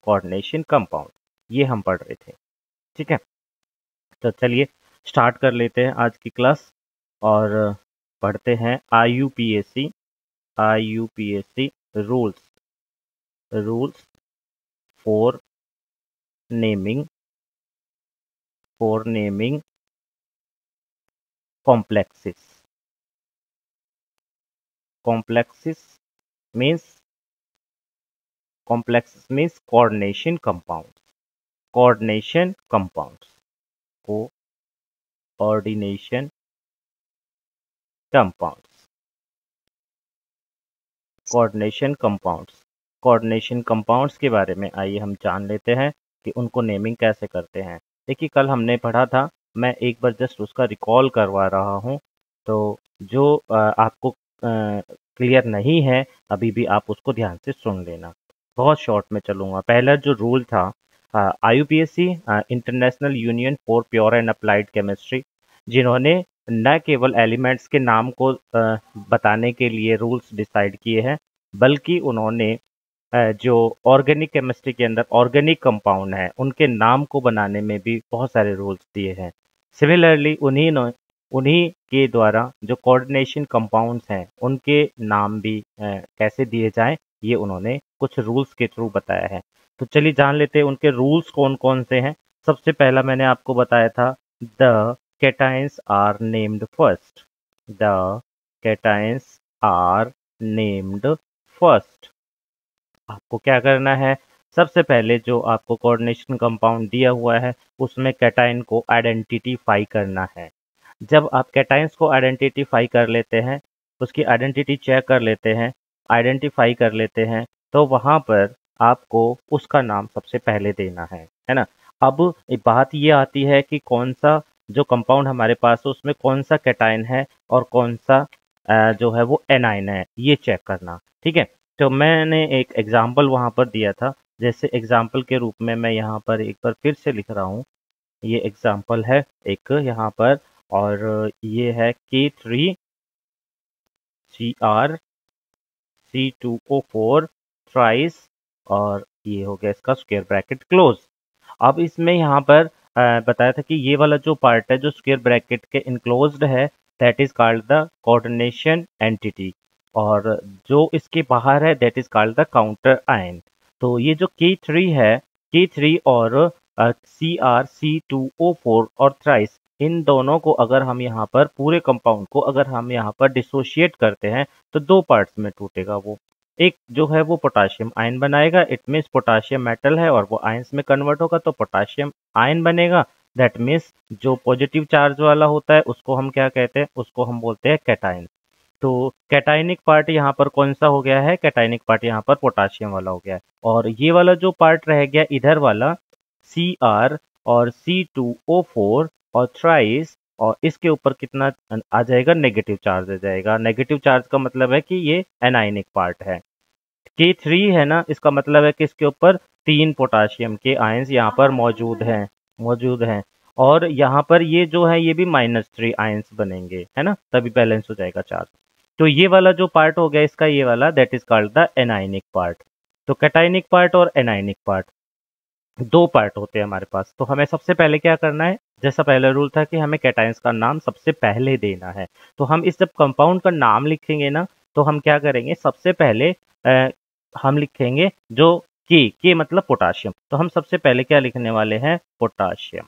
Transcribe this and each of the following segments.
Coordination compound, ये हम पढ़ रहे थे। ठीक है, तो चलिए स्टार्ट कर लेते हैं आज की क्लास और पढ़ते हैं IUPAC rules for naming complexes means coordination compounds coordination compounds coordination compounds के बारे में आइए हम जान लेते हैं कि उनको नेमिंग कैसे करते हैं। देखिए कल हमने पढ़ा था, मैं एक बार जस्ट उसका रिकॉल करवा रहा हूँ, तो जो आपको क्लियर नहीं है अभी भी आप उसको ध्यान से सुन लेना। बहुत शॉर्ट में चलूँगा। पहला जो रूल था IUPAC international union for pure and applied chemistry, जिन्होंने न केवल एलिमेंट्स के नाम को बताने के लिए रूल्स डिसाइड किए हैं, बल्कि उन्होंने जो ऑर्गेनिक केमिस्ट्री के अंदर ऑर्गेनिक कंपाउंड है उनके नाम को बनाने में भी बहुत सारे रूल्स दिए हैं। सिमिलरली उन्हीं के द्वारा जो कोऑर्डिनेशन कंपाउंड्स हैं उनके नाम भी कैसे दिए जाएं, ये उन्होंने कुछ रूल्स के थ्रू बताया है। तो चलिए जान लेते हैं उनके रूल्स कौन कौन से हैं। सबसे पहला मैंने आपको बताया था, the cations are named first. The cations are named first. आपको क्या करना है, सबसे पहले जो आपको कोऑर्डिनेशन कंपाउंड दिया हुआ है उसमें कैटाइन को आइडेंटिफाई करना है। जब आप कैटाइंस को आइडेंटिफाई कर लेते हैं, उसकी आइडेंटिटी चेक कर लेते हैं, आइडेंटिफाई कर लेते हैं, तो वहाँ पर आपको उसका नाम सबसे पहले देना है ना। अब बात ये आती है कि कौन सा जो कंपाउंड हमारे पास है उसमें कौन सा कैटाइन है और कौन सा जो है वो एनाइन है, ये चेक करना। ठीक है, तो मैंने एक एग्जाम्पल वहाँ पर दिया था, जैसे एग्जाम्पल के रूप में मैं यहाँ पर एक बार फिर से लिख रहा हूँ। ये एग्जाम्पल है एक यहाँ पर, और ये है K3CrC2O4 थ्राइस, और ये हो गया इसका स्क्वायर ब्रैकेट क्लोज। अब इसमें यहाँ पर बताया था कि ये वाला जो पार्ट है जो स्क्वायर ब्रैकेट के इनक्लोज्ड है, that is called the coordination entity, और जो इसके बाहर है that is called the counter ion. तो ये जो K3 है, K3 और CrC2O4 और थ्राइस, इन दोनों को अगर हम यहाँ पर पूरे कंपाउंड को अगर हम यहाँ पर डिसोशिएट करते हैं तो दो पार्ट्स में टूटेगा। वो एक जो है वो पोटाशियम आयन बनाएगा, इट मीन्स पोटाशियम मेटल है और वो आयंस में कन्वर्ट होगा तो पोटाशियम आयन बनेगा। दैट मीन्स जो पॉजिटिव चार्ज वाला होता है उसको हम क्या कहते हैं, उसको हम बोलते हैं कैटाइन। तो कैटाइनिक पार्ट यहाँ पर कौन सा हो गया है, कैटाइनिक पार्ट यहाँ पर पोटाशियम वाला हो गया है, और ये वाला जो पार्ट रह गया इधर वाला Cr और C2O4 और थ्राइस, और इसके ऊपर कितना आ जाएगा, नेगेटिव चार्ज आ जाएगा। नेगेटिव चार्ज का मतलब है कि ये एनाइनिक पार्ट है। K3 है ना, इसका मतलब है कि इसके ऊपर 3 पोटाशियम के आयंस यहाँ पर मौजूद हैं, और यहाँ पर ये जो है ये भी -3 आयंस बनेंगे, है ना, तभी बैलेंस हो जाएगा चार्ज। तो ये वाला जो पार्ट हो गया इसका, ये वाला that is called the anionic part. तो कैटाइनिक पार्ट और एनाइनिक पार्ट दो पार्ट होते हैं हमारे पास। तो हमें सबसे पहले क्या करना है, जैसा पहला रूल था कि हमें कैटाइंस का नाम सबसे पहले देना है। तो हम इस जब कंपाउंड का नाम लिखेंगे ना, तो हम क्या करेंगे, सबसे पहले हम लिखेंगे जो के मतलब पोटाशियम, तो हम सबसे पहले क्या लिखने वाले हैं, पोटाशियम,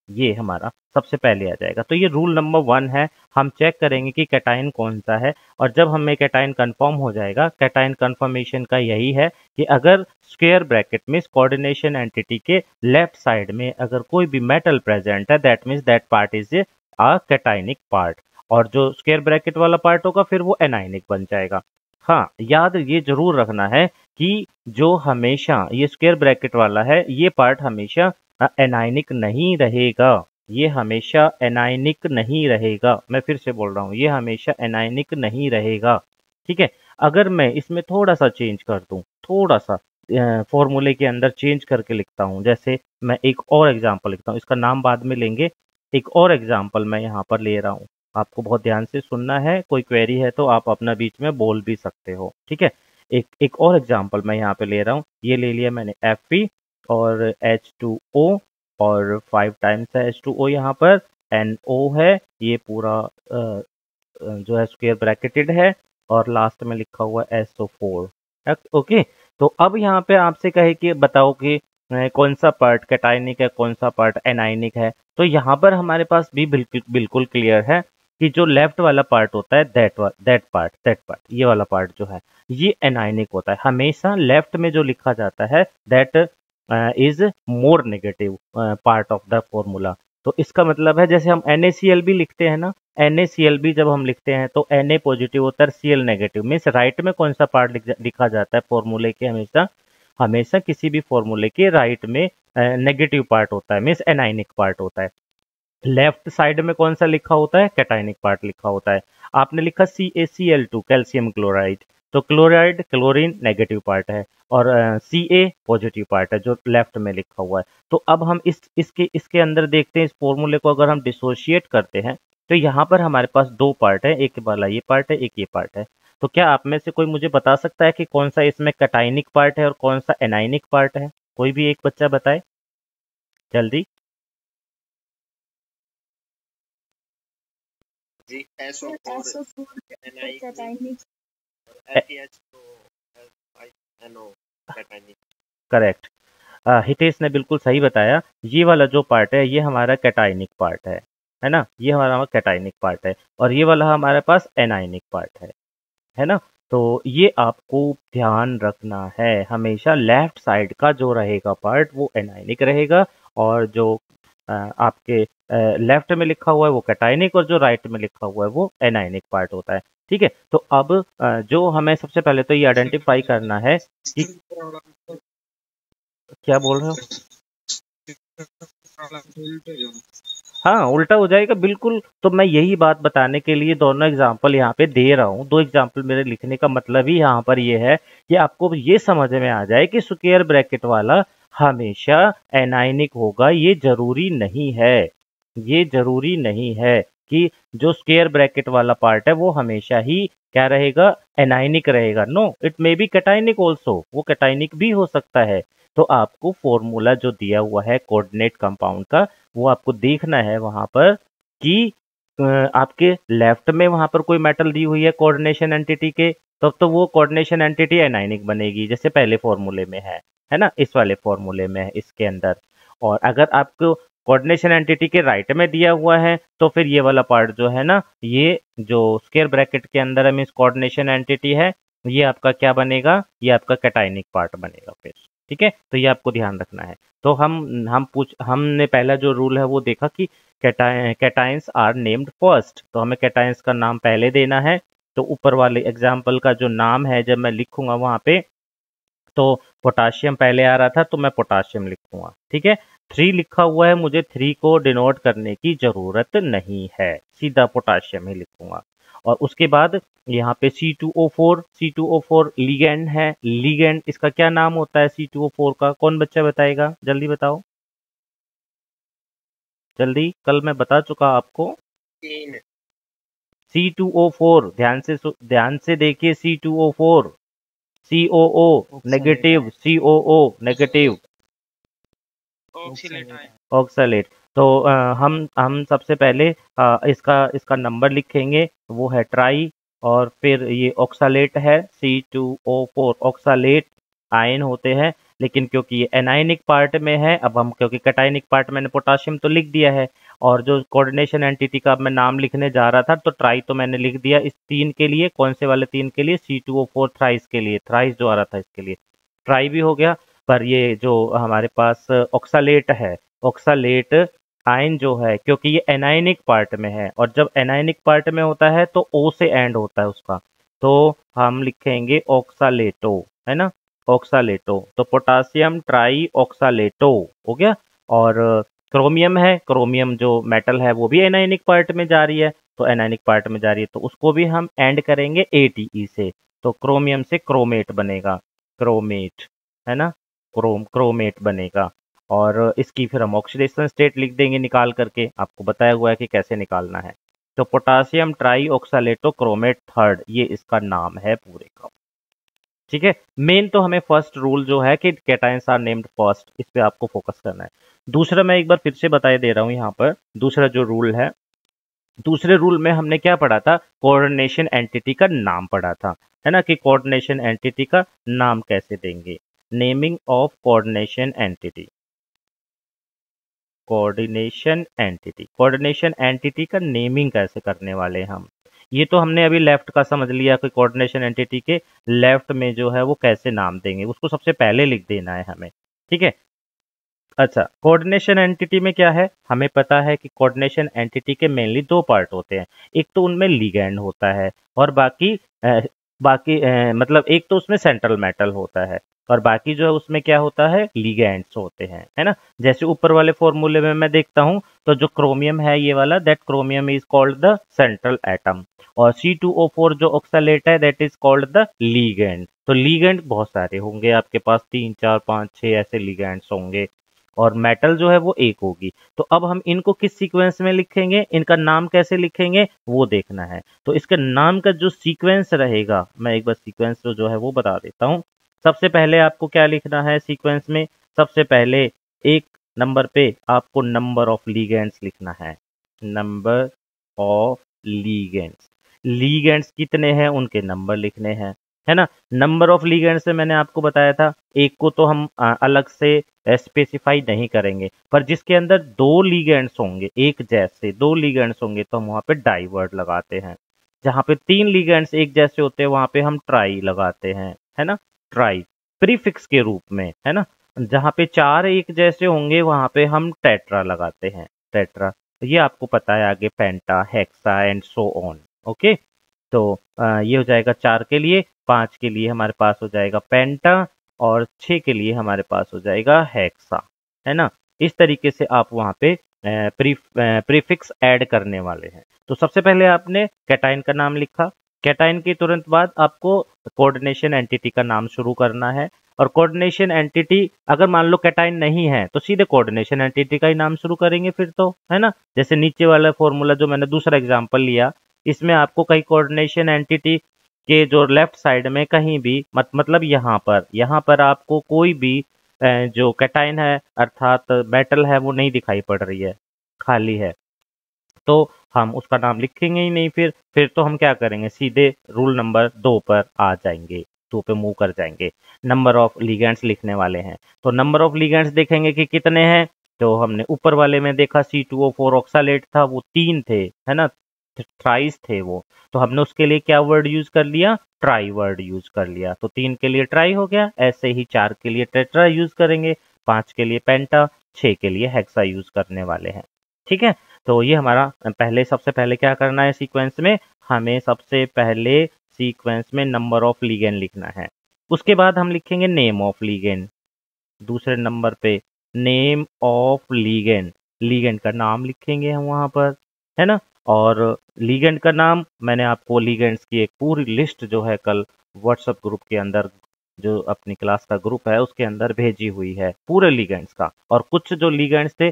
ये हमारा सबसे पहले आ जाएगा। तो ये रूल नंबर 1 है। हम चेक करेंगे कि कैटाइन कौन सा है, और जब हमें कैटाइन कंफर्म हो जाएगा, कैटाइन कंफर्मेशन का यही है कि अगर स्क्वायर ब्रैकेट में कोऑर्डिनेशन एंटिटी के लेफ्ट साइड में अगर कोई भी मेटल प्रेजेंट है, that means that part is a cationic part, और जो स्क्वायर ब्रैकेट वाला पार्ट होगा फिर वो एनाइनिक बन जाएगा। हाँ, याद ये जरूर रखना है कि जो हमेशा ये स्क्वायर ब्रैकेट वाला है ये पार्ट हमेशा एनाइनिक नहीं रहेगा, ये हमेशा एनाइनिक नहीं रहेगा। मैं फिर से बोल रहा हूँ, ये हमेशा एनाइनिक नहीं रहेगा। ठीक है, अगर मैं इसमें थोड़ा सा चेंज कर दूं, थोड़ा सा फॉर्मूले के अंदर चेंज करके लिखता हूँ, जैसे मैं एक और एग्जांपल लिखता हूँ, इसका नाम बाद में लेंगे। एक और एग्जांपल मैं यहाँ पर ले रहा हूँ, आपको बहुत ध्यान से सुनना है, कोई क्वेरी है तो आप अपना बीच में बोल भी सकते हो। ठीक है, एक और एग्जांपल मैं यहाँ पे ले रहा हूँ, ये ले लिया मैंने Fe और H2O और 5 टाइम्स है H2O यहाँ पर, NO है, ये पूरा जो है स्क्वायर ब्रैकेटेड है और लास्ट में लिखा हुआ SO4। ओके, तो अब यहाँ पे आपसे कहे कि बताओ कि कौन सा पार्ट कैटायनिक है, कौन सा पार्ट एनायनिक है। तो यहाँ पर हमारे पास भी बिल्कुल बिल्कुल क्लियर है कि जो लेफ्ट वाला पार्ट होता है दैट पार्ट ये वाला पार्ट जो है ये एनायनिक होता है। हमेशा लेफ्ट में जो लिखा जाता है that is more negative part of the formula. तो इसका मतलब है जैसे हम NaCl भी लिखते हैं ना, NaCl भी जब हम लिखते हैं तो Na पॉजिटिव होता है, Cl नेगेटिव। मीन्स राइट में कौन सा पार्ट लिखा जाता है फॉर्मूले के, हमेशा हमेशा किसी भी फॉर्मूले के राइट में नेगेटिव पार्ट होता है, मीन्स एनायनिक पार्ट होता है। लेफ्ट साइड में कौन सा लिखा होता है, कैटायनिक पार्ट लिखा होता है। आपने लिखा CaCl2 कैल्शियम क्लोराइड, तो क्लोराइड क्लोरीन नेगेटिव पार्ट है और Ca पॉजिटिव पार्ट है जो लेफ्ट में लिखा हुआ है। तो अब हम इसके अंदर देखते हैं, इस फॉर्मूले को अगर हम डिसोशिएट करते हैं तो यहाँ पर हमारे पास दो पार्ट है, एक वाला ये पार्ट है, एक ये पार्ट है। तो क्या आप में से कोई मुझे बता सकता है कि कौन सा इसमें कैटायनिक पार्ट है और कौन सा एनायनिक पार्ट है? कोई भी एक बच्चा बताए जल्दी। जी SO4 कैटायनिक, FeH तो NO कैटायनिक। करेक्ट, हितेश ने बिल्कुल सही बताया। ये वाला जो पार्ट है ये हमारा कैटायनिक पार्ट है ना, ये हमारा कैटायनिक पार्ट है और ये वाला हमारे पास एनायनिक पार्ट है ना। तो ये आपको ध्यान रखना है, हमेशा लेफ्ट साइड का जो रहेगा पार्ट वो एनायनिक रहेगा और जो आपके लेफ्ट में लिखा हुआ है वो कैटायनिक और जो राइट में लिखा हुआ है वो एनायनिक पार्ट होता है। ठीक है, तो अब जो हमें सबसे पहले तो ये आइडेंटिफाई करना है कि क्या बोल रहे हो। हाँ, उल्टा हो जाएगा बिल्कुल। तो मैं यही बात बताने के लिए दोनों एग्जाम्पल यहाँ पे दे रहा हूँ। दो एग्जाम्पल मेरे लिखने का मतलब ही यहाँ पर ये है कि आपको ये समझ में आ जाए कि स्क्वायर ब्रैकेट वाला हमेशा एनायनिक होगा, ये जरूरी नहीं है। ये जरूरी नहीं है कि जो स्क्वायर ब्रैकेट वाला पार्ट है वो हमेशा ही क्या रहेगा, एनायनिक रहेगा। No, it may be cationic also, वो कैटायनिक भी हो सकता है। तो आपको फॉर्मूला जो दिया हुआ है कोऑर्डिनेट कंपाउंड का वो आपको देखना है वहां पर कि आपके लेफ्ट में वहां पर कोई मेटल दी हुई है कोऑर्डिनेशन एंटिटी के, तब तो वो कोऑर्डिनेशन एंटिटी एनायनिक बनेगी जैसे पहले फॉर्मूले में है ना, इस वाले फॉर्मूले में है इसके अंदर। और अगर आपको कोऑर्डिनेशन एंटिटी के राइट में दिया हुआ है तो फिर ये वाला पार्ट जो है ना, ये जो स्क्वायर ब्रैकेट के अंदर है मींस कोऑर्डिनेशन एंटिटी है, ये आपका क्या बनेगा, ये आपका कैटायनिक पार्ट बनेगा फिर। ठीक है, तो ये आपको ध्यान रखना है। तो हमने पहला जो रूल है वो देखा कि कैटायंस आर नेम्ड फर्स्ट, तो हमें कैटायंस का नाम पहले देना है। तो ऊपर वाले एग्जाम्पल का जो नाम है जब मैं लिखूंगा वहां पे, तो पोटाशियम पहले आ रहा था तो मैं पोटाशियम लिखूंगा। ठीक है, 3 लिखा हुआ है, मुझे 3 को डिनोट करने की जरूरत नहीं है, सीधा पोटाशियम ही लिखूंगा। और उसके बाद यहाँ पे C2O4 लिगेंड है। लिगेंड इसका क्या नाम होता है C2O4 का, कौन बच्चा बताएगा, जल्दी बताओ जल्दी, कल मैं बता चुका आपको। C2O4, ध्यान से देखिए, C2O4 COO negative, COO negative, oxalate. तो हम सबसे पहले इसका नंबर लिखेंगे, वो है ट्राई, और फिर ये ऑक्सालेट है C2O4, ऑक्सालेट आयन होते हैं। लेकिन क्योंकि ये एनायनिक पार्ट में है, अब हम क्योंकि कैटायनिक पार्ट मैंने पोटाशियम तो लिख दिया है, और जो कोऑर्डिनेशन एंटिटी का मैं नाम लिखने जा रहा था तो ट्राई तो मैंने लिख दिया इस 3 के लिए। कौन से वाले 3 के लिए, C2O4 थ्राइस के लिए, थ्राइस जो आ रहा था इसके लिए ट्राई भी हो गया। पर ये जो हमारे पास ऑक्सालेट है, ऑक्सालेट आयन जो है, क्योंकि ये एनायनिक पार्ट में है और जब एनायनिक पार्ट में होता है तो O से एंड होता है उसका, तो हम लिखेंगे ऑक्सालेटो, है ना, ऑक्सालेटो। तो पोटासियम ट्राई ऑक्सालेटो हो गया। और क्रोमियम है, क्रोमियम जो मेटल है वो भी एनायनिक पार्ट में जा रही है, तो एनायनिक पार्ट में जा रही है तो उसको भी हम एंड करेंगे ATE से, तो क्रोमियम से क्रोमेट बनेगा, क्रोमेट, है ना, क्रोमेट बनेगा। और इसकी फिर हम ऑक्सीडेशन स्टेट लिख देंगे निकाल करके, आपको बताया हुआ है कि कैसे निकालना है। तो पोटासियम ट्राई ऑक्सालेटो क्रोमेट थर्ड, ये इसका नाम है पूरे का। ठीक है। मेन तो हमें फर्स्ट रूल जो है कि कैटायंस आर नेम्ड फर्स्ट, इस पे आपको फोकस करना है। दूसरा मैं एक बार फिर से बता दे रहा हूँ यहाँ पर, दूसरा जो रूल है, दूसरे रूल में हमने क्या पढ़ा था, कोऑर्डिनेशन एंटिटी का नाम पढ़ा था, है ना, कि कोऑर्डिनेशन एंटिटी का नाम कैसे देंगे, naming of coordination entity, coordination entity, coordination entity का नेमिंग कैसे करने वाले हम। ये तो हमने अभी लेफ्ट का समझ लिया कि कोऑर्डिनेशन एंटिटी के लेफ्ट में जो है वो कैसे नाम देंगे, उसको सबसे पहले लिख देना है हमें, ठीक है। अच्छा, कोऑर्डिनेशन एंटिटी में क्या है, हमें पता है कि कोऑर्डिनेशन एंटिटी के मेनली दो पार्ट होते हैं, एक तो उनमें लिगैंड होता है और बाकी मतलब एक तो उसमें सेंट्रल मेटल होता है और बाकी जो है उसमें क्या होता है, लिगैंड्स होते हैं, है ना। जैसे ऊपर वाले फॉर्मूले में मैं देखता हूँ तो जो क्रोमियम है ये वाला, that chromium is called the central atom, और C2O4 जो ऑक्सालेट है that is called the ligand. तो लिगैंड बहुत सारे होंगे आपके पास, 3 4 5 6 ऐसे लिगैंड्स होंगे और मेटल जो है वो एक होगी। तो अब हम इनको किस सीक्वेंस में लिखेंगे, इनका नाम कैसे लिखेंगे वो देखना है। तो इसके नाम का जो सीक्वेंस रहेगा, मैं एक बार सीक्वेंस जो है वो बता देता हूँ। सबसे पहले आपको क्या लिखना है सीक्वेंस में, सबसे पहले एक नंबर पे आपको नंबर ऑफ लीगेंड्स लिखना है, नंबर ऑफ लीगेंड्स, लीगेंड्स कितने हैं उनके नंबर लिखने हैं, है ना। नंबर ऑफ लीगेंड्स से मैंने आपको बताया था, एक को तो हम अलग से स्पेसिफाई नहीं करेंगे, पर जिसके अंदर दो लीगेंड्स होंगे, एक जैसे दो लीगेंड्स होंगे तो हम वहां पे डाई वर्ड लगाते हैं। जहां पे 3 लीगेंड्स एक जैसे होते हैं वहां पे हम ट्राई लगाते हैं, है ना, ट्राई प्रीफिक्स के रूप में, है ना। जहां पे 4 एक जैसे होंगे वहां पे हम टेट्रा लगाते हैं, टेट्रा। ये आपको पता है आगे, penta, hexa and so on. Okay, तो ये हो जाएगा 4 के लिए, 5 के लिए हमारे पास हो जाएगा पेंटा और 6 के लिए हमारे पास हो जाएगा हेक्सा, है ना। इस तरीके से आप वहाँ पे प्रीफिक्स ऐड करने वाले हैं। तो सबसे पहले आपने कैटाइन का नाम लिखा, कैटाइन के तुरंत बाद आपको कोऑर्डिनेशन एंटिटी का नाम शुरू करना है, और कोऑर्डिनेशन एंटिटी अगर मान लो कैटाइन नहीं है तो सीधे कोऑर्डिनेशन एंटिटी का ही नाम शुरू करेंगे फिर तो, है ना। जैसे नीचे वाला फॉर्मूला जो मैंने दूसरा एग्जांपल लिया, इसमें आपको कहीं कोऑर्डिनेशन एंटिटी के जो लेफ्ट साइड में कहीं भी मतलब यहाँ पर आपको कोई भी जो कैटाइन है अर्थात मेटल है वो नहीं दिखाई पड़ रही है, खाली है, तो हम उसका नाम लिखेंगे ही नहीं। फिर तो हम क्या करेंगे, सीधे रूल नंबर 2 पर आ जाएंगे, 2 पे मूव कर जाएंगे, नंबर ऑफ लिगेंड्स लिखने वाले हैं। तो नंबर ऑफ लिगेंड्स देखेंगे कि कितने हैं, तो हमने ऊपर वाले में देखा C2O4 ऑक्सालेट था, वो 3 थे, है ना, थ्राइस थे वो, तो हमने उसके लिए क्या वर्ड यूज कर लिया, ट्राई वर्ड यूज कर लिया। तो 3 के लिए ट्राई हो गया, ऐसे ही 4 के लिए टेट्रा यूज करेंगे, 5 के लिए पेंटा, 6 के लिए हेक्सा यूज करने वाले हैं, ठीक है। तो ये हमारा सबसे पहले क्या करना है सीक्वेंस में, हमें सबसे पहले सीक्वेंस में नंबर ऑफ लिगेंड लिखना है। उसके बाद हम लिखेंगे नेम ऑफ लिगेंड, दूसरे नंबर पे नेम ऑफ लिगेंड, लिगेंड का नाम लिखेंगे हम वहां पर, है ना। और लिगेंड का नाम मैंने आपको लिगेंड्स की एक पूरी लिस्ट जो है कल व्हाट्सएप ग्रुप के अंदर, जो अपनी क्लास का ग्रुप है उसके अंदर भेजी हुई है पूरे लिगेंड्स का, और कुछ जो लिगेंड्स थे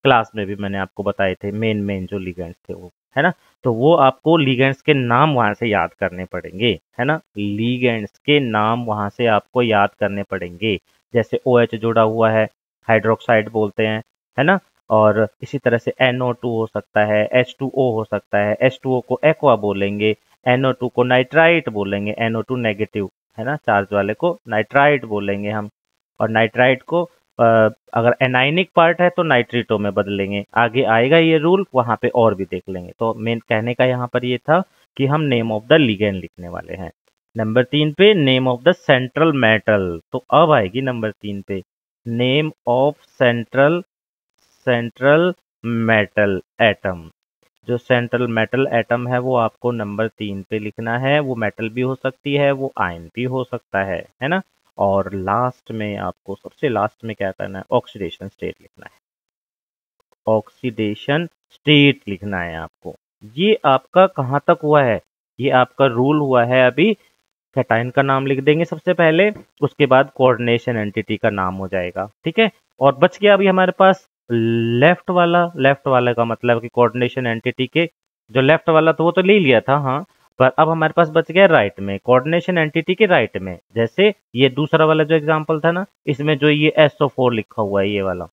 क्लास में भी मैंने आपको बताए थे, मेन जो लिगेंड्स थे वो, है ना। तो वो आपको लिगेंड्स के नाम वहां से याद करने पड़ेंगे, है ना, लिगेंड्स के नाम वहां से आपको याद करने पड़ेंगे। जैसे OH जुड़ा हुआ है, हाइड्रोक्साइड बोलते हैं, है ना। और इसी तरह से NO2 हो सकता है, H2O हो सकता है, H2O को एक्वा बोलेंगे, NO2 को नाइट्राइट बोलेंगे, NO2 नेगेटिव, है ना, चार्ज वाले को नाइट्राइट बोलेंगे हम, और नाइट्राइट को अगर एनाइनिक पार्ट है तो नाइट्रिटो में बदलेंगे, आगे आएगा ये रूल, वहां पे और भी देख लेंगे। तो मेन कहने का यहाँ पर ये था कि हम नेम ऑफ द लिगेंड लिखने वाले हैं। नंबर 3 पे name of the central metal, तो अब आएगी नंबर 3 पे name of central metal atom. जो सेंट्रल मेटल एटम है वो आपको नंबर 3 पे लिखना है, वो मेटल भी हो सकती है, वो आयन भी हो सकता है ना। और लास्ट में आपको सबसे लास्ट में क्या करना है, ऑक्सीडेशन स्टेट लिखना है, ऑक्सीडेशन स्टेट लिखना है आपको। ये आपका कहाँ तक हुआ है, ये आपका रूल हुआ है अभी, कैटाइन का नाम लिख देंगे सबसे पहले, उसके बाद कोऑर्डिनेशन एंटिटी का नाम हो जाएगा, ठीक है। और बच गया अभी हमारे पास लेफ्ट वाला का मतलब कि कोऑर्डिनेशन एंटिटी के जो लेफ्ट वाला तो वो तो ले लिया था, हाँ, पर अब हमारे पास बच गया राइट में, कोऑर्डिनेशन एंटिटी के राइट में। जैसे ये दूसरा वाला जो एग्जांपल था ना, इसमें जो ये SO4 लिखा हुआ है, ये वाला,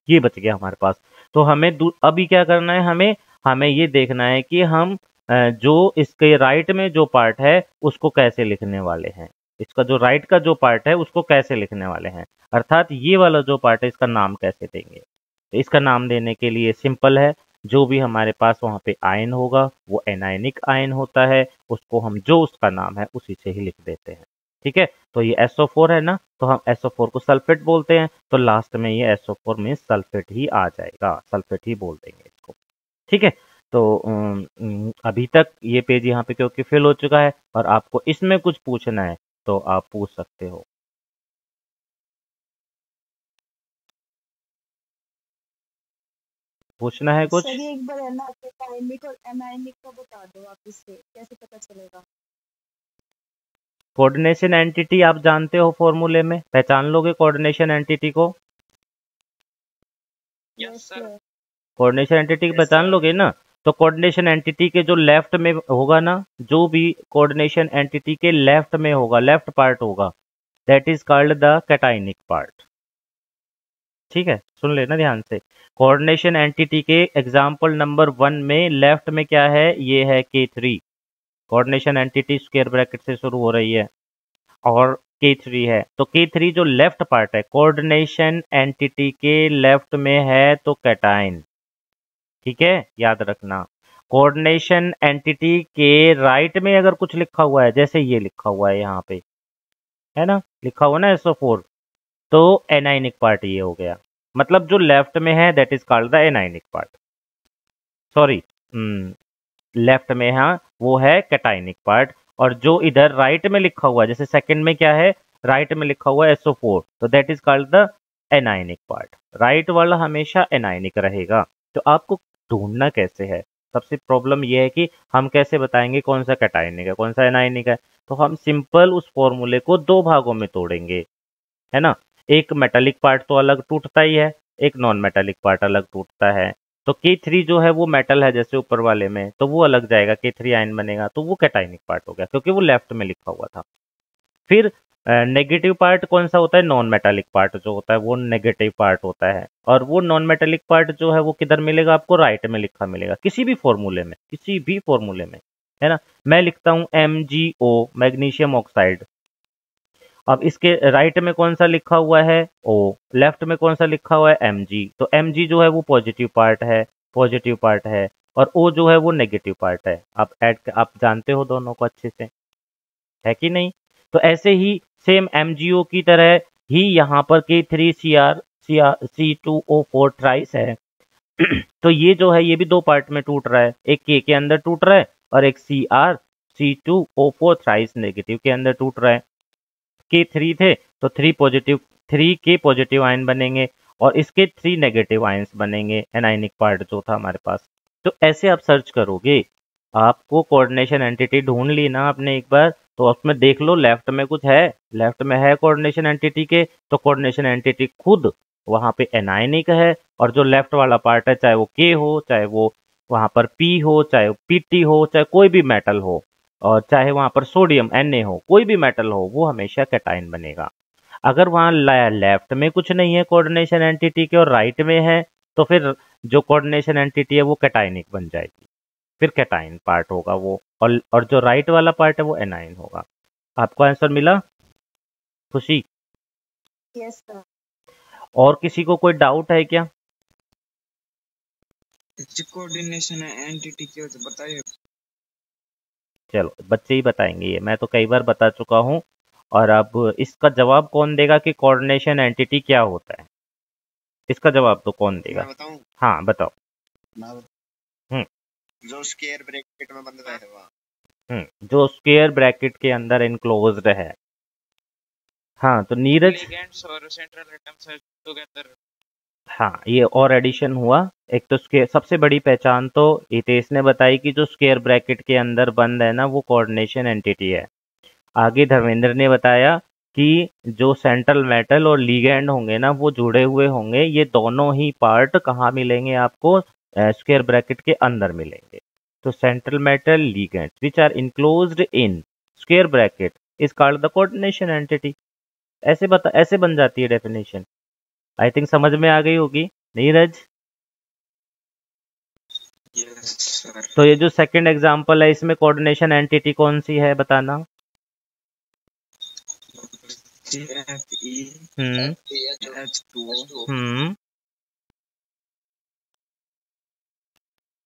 ये बच गया हमारे पास। तो हमें अभी क्या करना है, हमें ये देखना है कि हम जो इसके राइट में जो पार्ट है उसको कैसे लिखने वाले हैं, इसका जो राइट का जो पार्ट है उसको कैसे लिखने वाले हैं, अर्थात ये वाला जो पार्ट है इसका नाम कैसे देंगे। तो इसका नाम देने के लिए सिंपल है, जो भी हमारे पास वहाँ पे आयन होगा वो एनायनिक आयन होता है, उसको हम जो उसका नाम है उसी से ही लिख देते हैं। ठीक है, तो ये SO4 है ना, तो हम SO4 को सल्फेट बोलते हैं, तो लास्ट में ये SO4 मीन्स सल्फेट ही आ जाएगा, सल्फेट ही बोल देंगे इसको। ठीक है, तो अभी तक ये पेज यहाँ पे क्योंकि फिल हो चुका है और आपको इसमें कुछ पूछना है तो आप पूछ सकते हो। पूछना है कुछ? सर एक बार है ना, कैटायनिक और एनायनिक का बता दो वापस से, कैसे पता चलेगा? कोऑर्डिनेशन एंटिटी आप जानते हो, फॉर्मूले में पहचान लोगे कोऑर्डिनेशन एंटिटी को? Yes sir. कोऑर्डिनेशन एंटिटी की पहचान लोगे ना, तो कोऑर्डिनेशन एंटिटी के जो लेफ्ट में होगा ना, जो भी कोऑर्डिनेशन एंटिटी के लेफ्ट में होगा, लेफ्ट पार्ट होगा, that is called the cationic part. ठीक है, सुन लेना ध्यान से। कोऑर्डिनेशन एंटिटी के एग्जांपल नंबर 1 में लेफ्ट में क्या है, ये है K3। Coordination entity square bracket से शुरू हो रही है और K3 है, तो K3 जो लेफ्ट पार्ट है कोऑर्डिनेशन एंटिटी के लेफ्ट में है तो कैटायन। ठीक है, याद रखना। कोऑर्डिनेशन एंटिटी के राइट में अगर कुछ लिखा हुआ है, जैसे ये लिखा हुआ है यहाँ पे, है ना, लिखा हुआ ना SO4, तो एनायनिक पार्ट ये हो गया, मतलब जो लेफ्ट में है that is called the anionic part. Sorry, left में है वो है कैटायनिक पार्ट, और जो इधर राइट में लिखा हुआ है, जैसे सेकंड में क्या है, राइट में लिखा हुआ है SO4, तो that is called the anionic part. Right वाला हमेशा एनायनिक रहेगा। तो आपको ढूंढना कैसे है, सबसे प्रॉब्लम यह है कि हम कैसे बताएंगे कौन सा कैटायनिक है कौन सा एनायनिक है। तो हम सिंपल उस फॉर्मूले को दो भागों में तोड़ेंगे, है ना। एक मेटालिक पार्ट तो अलग टूटता ही है, एक नॉन मेटालिक पार्ट अलग टूटता है। तो K3 जो है वो मेटल है जैसे ऊपर वाले में, तो वो अलग जाएगा, K3 आयन बनेगा, तो वो कैटायनिक पार्ट हो गया क्योंकि वो लेफ्ट में लिखा हुआ था। फिर नेगेटिव पार्ट कौन सा होता है, नॉन मेटालिक पार्ट जो होता है वो नेगेटिव पार्ट होता है, और वो नॉन मेटालिक पार्ट जो है वो किधर मिलेगा आपको, राइट में लिखा मिलेगा, किसी भी फॉर्मूले में, किसी भी फॉर्मूले में, है ना। मैं लिखता हूं MgO, मैग्नीशियम ऑक्साइड। अब इसके राइट में कौन सा लिखा हुआ है, O, लेफ्ट में कौन सा लिखा हुआ है, Mg। तो Mg जो है वो पॉजिटिव पार्ट है, पॉजिटिव पार्ट है, और O जो है वो नेगेटिव पार्ट है। आप जानते हो दोनों को अच्छे से, है कि नहीं। तो ऐसे ही सेम MgO की तरह ही यहाँ पर K3Cr C2O4 थ्राइस है। तो ये जो है ये भी दो पार्ट में टूट रहा है, एक K के अंदर टूट रहा है और एक Cr C2O4 थ्राइस नेगेटिव के अंदर टूट रहा है। K3 थे तो 3 के पॉजिटिव आयन बनेंगे और इसके 3 नेगेटिव आयंस बनेंगे, एनायनिक पार्ट जो था हमारे पास। तो ऐसे आप सर्च करोगे, आपको कोऑर्डिनेशन एंटिटी ढूंढ ली ना आपने एक बार, तो उसमें देख लो लेफ्ट में कुछ है, लेफ्ट में है कोऑर्डिनेशन एंटिटी के, तो कोऑर्डिनेशन एंटिटी खुद वहां पे एनायनिक है, और जो लेफ्ट वाला पार्ट है चाहे वो K हो, चाहे वो वहां पर P हो, चाहे वो PT हो, चाहे कोई भी मेटल हो, और चाहे वहां पर सोडियम Na हो, कोई भी मेटल हो, वो हमेशा कैटायन बनेगा। अगर वहां लेफ्ट में कुछ नहीं है कोऑर्डिनेशन एंटिटी के और राइट में है, तो फिर जो कोऑर्डिनेशन एंटिटी है वो कैटायनिक बन जाएगी, फिर कैटायन पार्ट होगा वो, और जो राइट वाला पार्ट है वो एनायन होगा। आपको आंसर मिला खुशी? Yes sir. और किसी को कोई डाउट है क्या? कोऑर्डिनेशन एंटिटी क्या होता है बताइए। चलो बच्चे ही बताएंगे, ये मैं तो कई बार बता चुका हूँ। और अब इसका जवाब कौन देगा कि कोऑर्डिनेशन एंटिटी क्या होता है, इसका जवाब तो कौन देगा? मैं बताऊं? हाँ बताओ। जो स्क्वायर ब्रैकेट में बंद है वहाँ, जो स्क्वायर ब्रैकेट के अंदर इनक्लोज्ड है। हाँ तो नीरज, और सेंट्रल एटम्स टुगेदर। हाँ ये और एडिशन हुआ। एक तो सबसे बड़ी पहचान तो हितेश ने बताई कि जो स्क्वायर ब्रैकेट के अंदर बंद है ना वो कोऑर्डिनेशन एंटिटी है। आगे धर्मेंद्र ने बताया कि जो सेंट्रल मेटल और लीगैंड होंगे ना वो जुड़े हुए होंगे, ये दोनों ही पार्ट कहाँ मिलेंगे आपको, स्क्वायर ब्रैकेट के अंदर मिलेंगे। तो central metal ligands which are enclosed in square bracket is called the coordination entity. ऐसे बन जाती है डेफिनेशन। आई थिंक समझ में आ गई होगी नीरज। Yes sir. तो ये जो सेकंड एग्जांपल है इसमें कोऑर्डिनेशन एंटिटी कौन सी है बताना।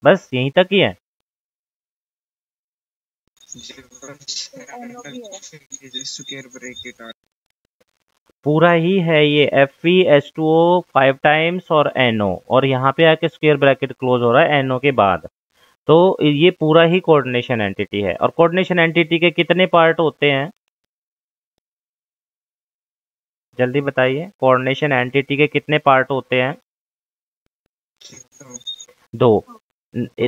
बस यहीं तक ही है। स्क्वायर ब्रैकेट पूरा ही है ये FeH2O 5 टाइम्स और NO, और यहाँ पे आके स्क्वायर ब्रैकेट क्लोज हो रहा है NO के बाद। तो ये पूरा ही कोऑर्डिनेशन एंटिटी है। और कोऑर्डिनेशन एंटिटी के कितने पार्ट होते हैं जल्दी बताइए। कोऑर्डिनेशन एंटिटी के कितने पार्ट होते हैं? दो।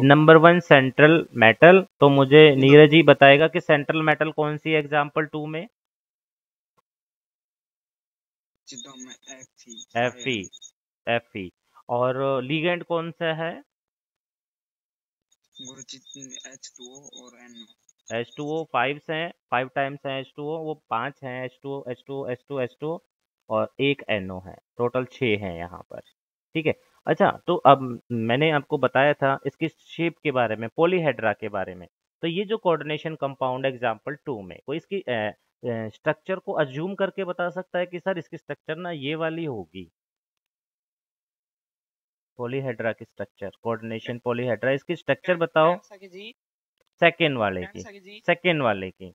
Number 1 central metal. तो मुझे नीरज जी बताएगा कि सेंट्रल मेटल कौन सी एग्जांपल 2 में? Fe। और लीगेंड कौन सा है? H2O और NO। H2O 5 हैं, 5 टाइम्स है H2O, वो 5 हैं H2O H2O H2O H2O और एक NO है, टोटल 6 हैं यहाँ पर। ठीक है। अच्छा, तो अब मैंने आपको बताया था इसकी शेप के बारे में, पॉलीहेड्रा के बारे में। तो ये जो कोऑर्डिनेशन कंपाउंड एग्जांपल 2 में कोई इसकी स्ट्रक्चर को अज्यूम करके बता सकता है कि सर इसकी स्ट्रक्चर ना ये वाली होगी। पॉलीहेड्रा की स्ट्रक्चर, कोऑर्डिनेशन पॉलीहेड्रा, इसकी स्ट्रक्चर बताओ। सेकेंड वाले की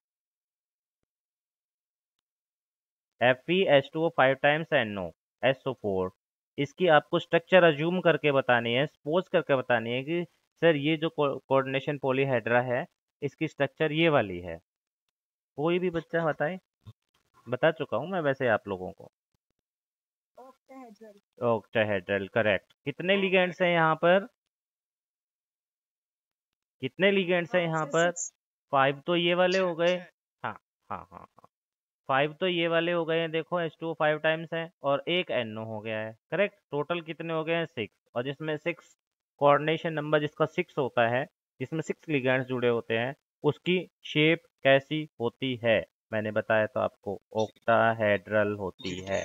FeH2O 5 टाइम्स NO SO4। इसकी आपको स्ट्रक्चर अज्यूम करके बतानी है, सपोज करके बतानी है कि सर ये जो कोऑर्डिनेशन पॉलीहेड्रा है इसकी स्ट्रक्चर ये वाली है। कोई भी बच्चा बताए। बता चुका हूं मैं वैसे आप लोगों को। Octahedral correct. कितने लिगेंड्स हैं यहाँ पर? कितने लिगेंड्स हैं यहाँ पर? 5 तो ये वाले हो गए। हाँ हाँ हाँ हाँ, 5 तो ये वाले हो गए हैं, देखो H2O 5 टाइम्स है और एक NO हो गया है। करेक्ट। टोटल कितने हो गए हैं? 6। और जिसमें 6 कोऑर्डिनेशन नंबर जिसका 6 होता है, जिसमें 6 लिगेंड्स जुड़े होते हैं, उसकी शेप कैसी होती है? मैंने बताया तो आपको, ऑक्टाहेड्रल होती है।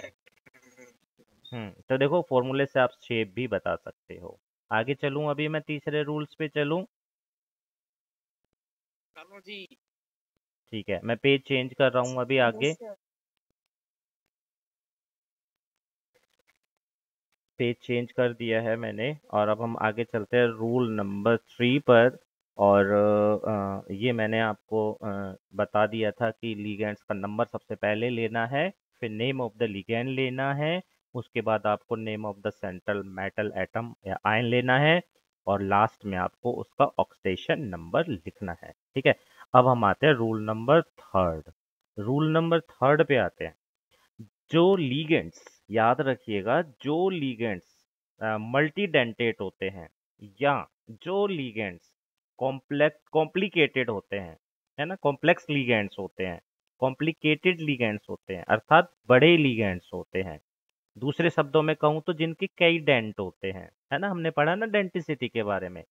तो देखो फॉर्मूले से आप शेप भी बता सकते हो। आगे चलूं, अभी मैं तीसरे रूल्स पे चलूं। चलो जी। ठीक है, मैं पेज चेंज कर रहा हूं अभी आगे। पेज चेंज कर दिया है मैंने, और अब हम आगे चलते हैं रूल नंबर 3 पर। और ये मैंने आपको बता दिया था कि लिगेंड्स का नंबर सबसे पहले लेना है, फिर नेम ऑफ द लिगेंड लेना है, उसके बाद आपको name of the central metal atom या आयन लेना है, और लास्ट में आपको उसका ऑक्सीडेशन नंबर लिखना है। ठीक है। अब हम आते हैं रूल नंबर 3। रूल नंबर 3 पे आते हैं। जो लिगेंड्स, याद रखिएगा, जो लिगेंड्स मल्टीडेंटेट होते हैं या जो लिगेंड्स कॉम्प्लिकेटेड होते हैं, है ना, कॉम्प्लेक्स लिगेंड्स होते हैं, कॉम्प्लिकेटेड लिगेंड्स होते हैं, अर्थात बड़े लिगेंड्स होते हैं। दूसरे शब्दों में कहूँ तो जिनके कई डेंट होते हैं, है ना, हमने पढ़ा ना डेंटिसिटी के बारे में।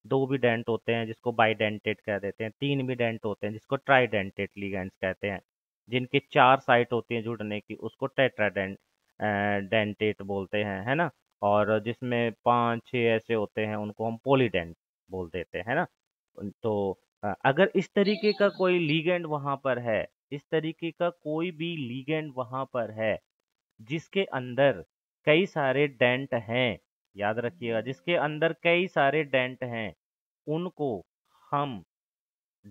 2 भी डेंट होते हैं जिसको बाइडेंटेट कह देते हैं, 3 भी डेंट होते हैं जिसको ट्राइडेंटेट लिगेंड्स कहते हैं, जिनके 4 साइट होती हैं जुड़ने की उसको टेट्राडेंट डेंटेट बोलते हैं, है ना। और जिसमें 5-6 ऐसे होते हैं उनको हम पॉलीडेंट बोल देते हैं, है ना। तो अगर इस तरीके का कोई लीगेंड वहां पर है, इस तरीके का कोई भी लीगेंड वहां पर है जिसके अंदर कई सारे डेंट हैं, याद रखिएगा, जिसके अंदर कई सारे डेंट हैं, उनको हम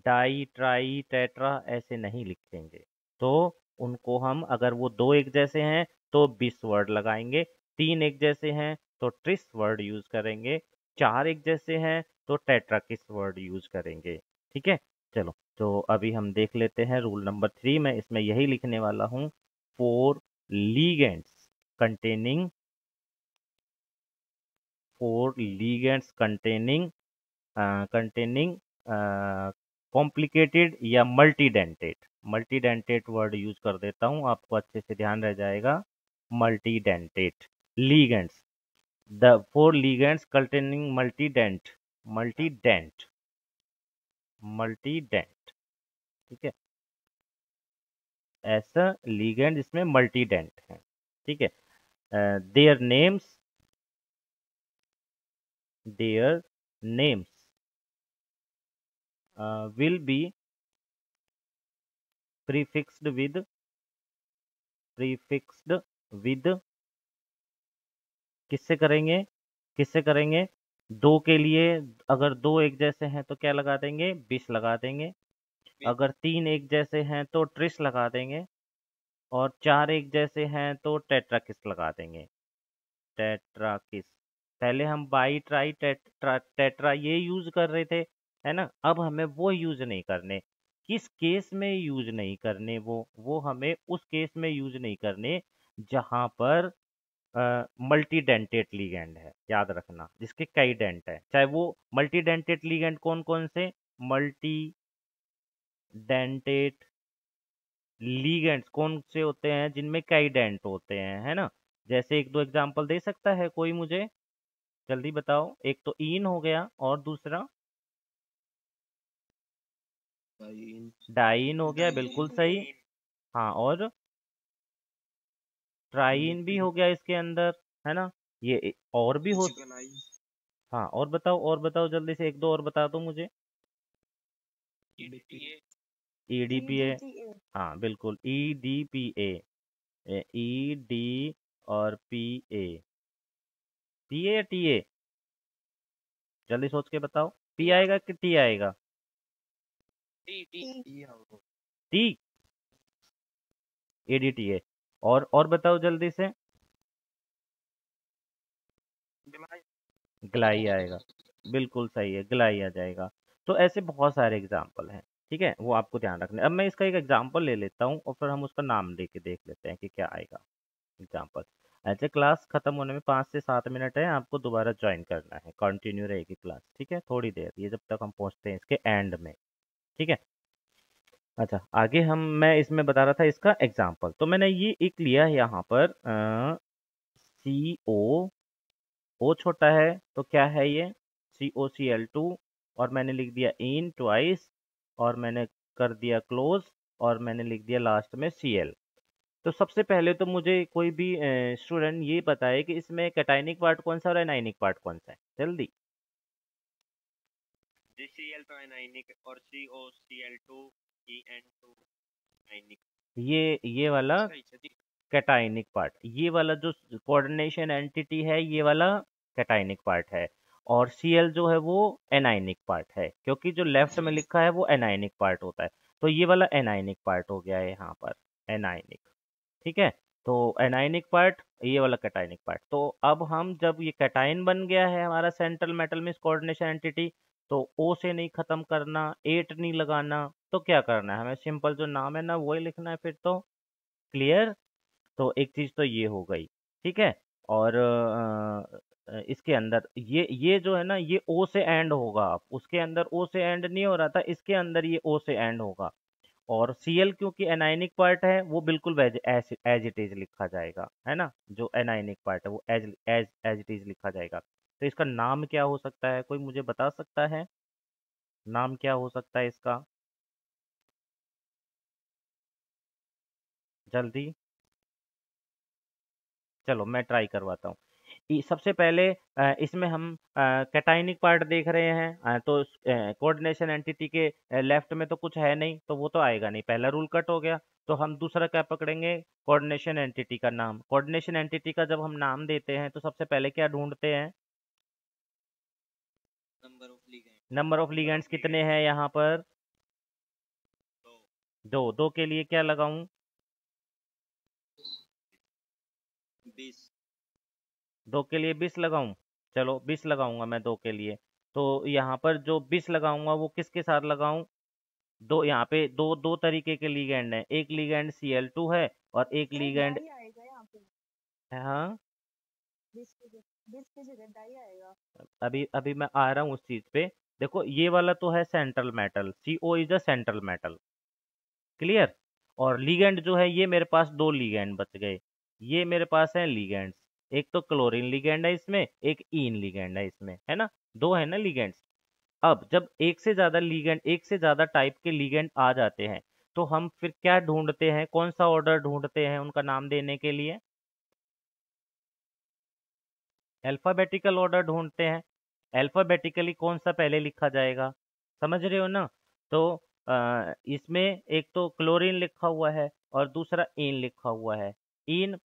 डाई ट्राई टेट्रा ऐसे नहीं लिखेंगे। तो उनको हम, अगर वो 2 एक जैसे हैं तो बिस वर्ड लगाएंगे, 3 एक जैसे हैं तो ट्रिस वर्ड यूज करेंगे, 4 एक जैसे हैं तो टेट्राकिस वर्ड यूज करेंगे। ठीक है। चलो, तो अभी हम देख लेते हैं रूल नंबर 3 में, इसमें यही लिखने वाला हूं। 4 ligands containing 4 ligands containing complicated या मल्टीडेंटेट वर्ड यूज कर देता हूं, आपको अच्छे से ध्यान रह जाएगा। मल्टीडेंटेट ligands, the 4 ligands containing multident मल्टीडेंट, ठीक है, ऐसा लिगेंड जिसमें मल्टीडेंट है, ठीक है। Their names will be prefixed with किससे करेंगे, दो के लिए अगर दो एक जैसे हैं तो क्या लगा देंगे, बिस लगा देंगे, अगर तीन एक जैसे हैं तो ट्रिस लगा देंगे, और चार एक जैसे हैं तो टेट्राकिस लगा देंगे, टेट्राकिस। पहले हम बाई ट्राई टेट्रा ये यूज कर रहे थे, है ना, अब हमें वो यूज नहीं करने। किस केस में यूज नहीं करने, वो हमें उस केस में यूज नहीं करने जहां पर मल्टी डेंटेट लिगेंड है, याद रखना, जिसके कई डेंट है, चाहे वो मल्टी डेंटेट लिगेंड कौन कौन से, मल्टी डेंटेट लीगेंड्स कौन से होते हैं जिनमें कई डेंट होते हैं, है ना। जैसे एक दो एग्जांपल दे सकता है कोई मुझे, जल्दी बताओ। एक तो इन हो गया, और दूसरा डाइन हो गया, बिल्कुल सही। हाँ, और ट्राइन भी हो गया इसके अंदर, है ना। ये और भी हो, हाँ, और बताओ जल्दी से, एक दो और बता दो मुझे। ईडीपीए, EDTA हाँ बिल्कुल, ईडीपीए, ई डी और पी ए, पीए या टीए, जल्दी सोच के बताओ, पी आएगा कि टी आएगा, टी, एडीटीए। और बताओ जल्दी से, ग्लाई आएगा, बिल्कुल सही है, ग्लाई आ जाएगा। तो ऐसे बहुत सारे एग्जाम्पल हैं, ठीक है, वो आपको ध्यान रखना है। अब मैं इसका एक एग्जाम्पल ले लेता हूँ और फिर हम उसका नाम दे के देख लेते हैं कि क्या आएगा एग्जाम्पल। ऐसे क्लास खत्म होने में 5 से 7 मिनट है, आपको दोबारा ज्वाइन करना है, कंटिन्यू रहेगी क्लास, ठीक है, थोड़ी देर, ये जब तक हम पहुंचते हैं इसके एंड में, ठीक है। अच्छा, आगे मैं इसमें बता रहा था इसका एग्जाम्पल, तो मैंने ये एक लिया है यहाँ पर, ओ छोटा है तो क्या है ये, COCl2, और मैंने लिख दिया इन ट्वाइस, और मैंने कर दिया क्लोज, और मैंने लिख दिया लास्ट में Cl। तो सबसे पहले तो मुझे कोई भी स्टूडेंट ये बताए कि इसमें कैटाइनिक पार्ट कौन सा और एनाइनिक पार्ट कौन सा है, जल्दी। GCl तो एनाइनिक और COCl2 EN2 आयनिक। ये वाला कैटाइनिक पार्ट, ये वाला जो कोऑर्डिनेशन एंटिटी है, ये वाला कैटाइनिक पार्ट है, और Cl जो है वो एनाइनिक पार्ट है, क्योंकि जो लेफ्ट में लिखा है वो एनाइनिक पार्ट होता है, तो ये वाला एनाइनिक पार्ट हो गया है यहाँ पर, एनाइनिक, ठीक है। तो एनाइनिक पार्ट, ये वाला कैटाइनिक पार्ट। तो अब हम जब ये कैटाइन बन गया है हमारा सेंट्रल मेटल में कोऑर्डिनेशन एंटिटी, तो ओ से नहीं खत्म करना, एट नहीं लगाना, तो क्या करना है, हमें सिंपल जो नाम है ना वही लिखना है फिर तो, क्लियर। तो एक चीज तो ये हो गई, ठीक है। और इसके अंदर ये जो है ना, ये ओ से एंड होगा, अब उसके अंदर ओ से एंड नहीं हो रहा था, इसके अंदर ये ओ से एंड होगा। और Cl क्योंकि एनाइनिक पार्ट है, वो बिल्कुल एज इट इज लिखा जाएगा, है ना, जो एनाइनिक पार्ट है वो as as as it is लिखा जाएगा। तो इसका नाम क्या हो सकता है, कोई मुझे बता सकता है, नाम क्या हो सकता है इसका, जल्दी, चलो मैं ट्राई करवाता हूँ। सबसे पहले इसमें हम कैटाइनिक पार्ट देख रहे हैं, तो कोऑर्डिनेशन एंटिटी के लेफ्ट में तो कुछ है नहीं, तो वो तो आएगा नहीं, पहला रूल कट हो गया। तो हम दूसरा क्या पकड़ेंगे, कोऑर्डिनेशन एंटिटी का नाम। कोऑर्डिनेशन एंटिटी का जब हम नाम देते हैं तो सबसे पहले क्या ढूंढते हैं, नंबर ऑफ लिगेंड्स कितने हैं यहाँ पर, दो, दो के लिए क्या लगाऊं, 20। दो के लिए 20 लगाऊं, चलो 20 लगाऊंगा मैं दो के लिए। तो यहाँ पर जो 20 लगाऊंगा वो किसके साथ लगाऊं, दो, यहाँ पे दो दो तरीके के लिगेंड हैं, एक लिगेंड Cl2 है और एक अरे लिगेंड, डाई आएगा यहाँ पे, हाँ 20 की जगह डाई आएगा। अभी अभी मैं आ रहा हूँ उस चीज पे। देखो ये वाला तो है central metal, CO is a central metal, clear. और लिगेंड जो है, ये मेरे पास दो लिगेंड बच गए, ये मेरे पास है लिगेंड्स, एक तो क्लोरीन लिगेंड है इसमें, एक ईन लिगेंड है इसमें, है ना, दो है ना लिगेंड्स। अब जब एक से ज्यादा लीगेंड, एक से ज्यादा टाइप के लीगेंड आ जाते हैं, तो हम फिर क्या ढूंढते हैं, कौन सा ऑर्डर ढूंढते हैं उनका नाम देने के लिए? अल्फाबेटिकल ऑर्डर ढूंढते हैं। अल्फाबेटिकली कौन सा पहले लिखा जाएगा, समझ रहे हो ना? तो इसमें एक तो क्लोरीन लिखा हुआ है और दूसरा इन लिखा हुआ है। इन,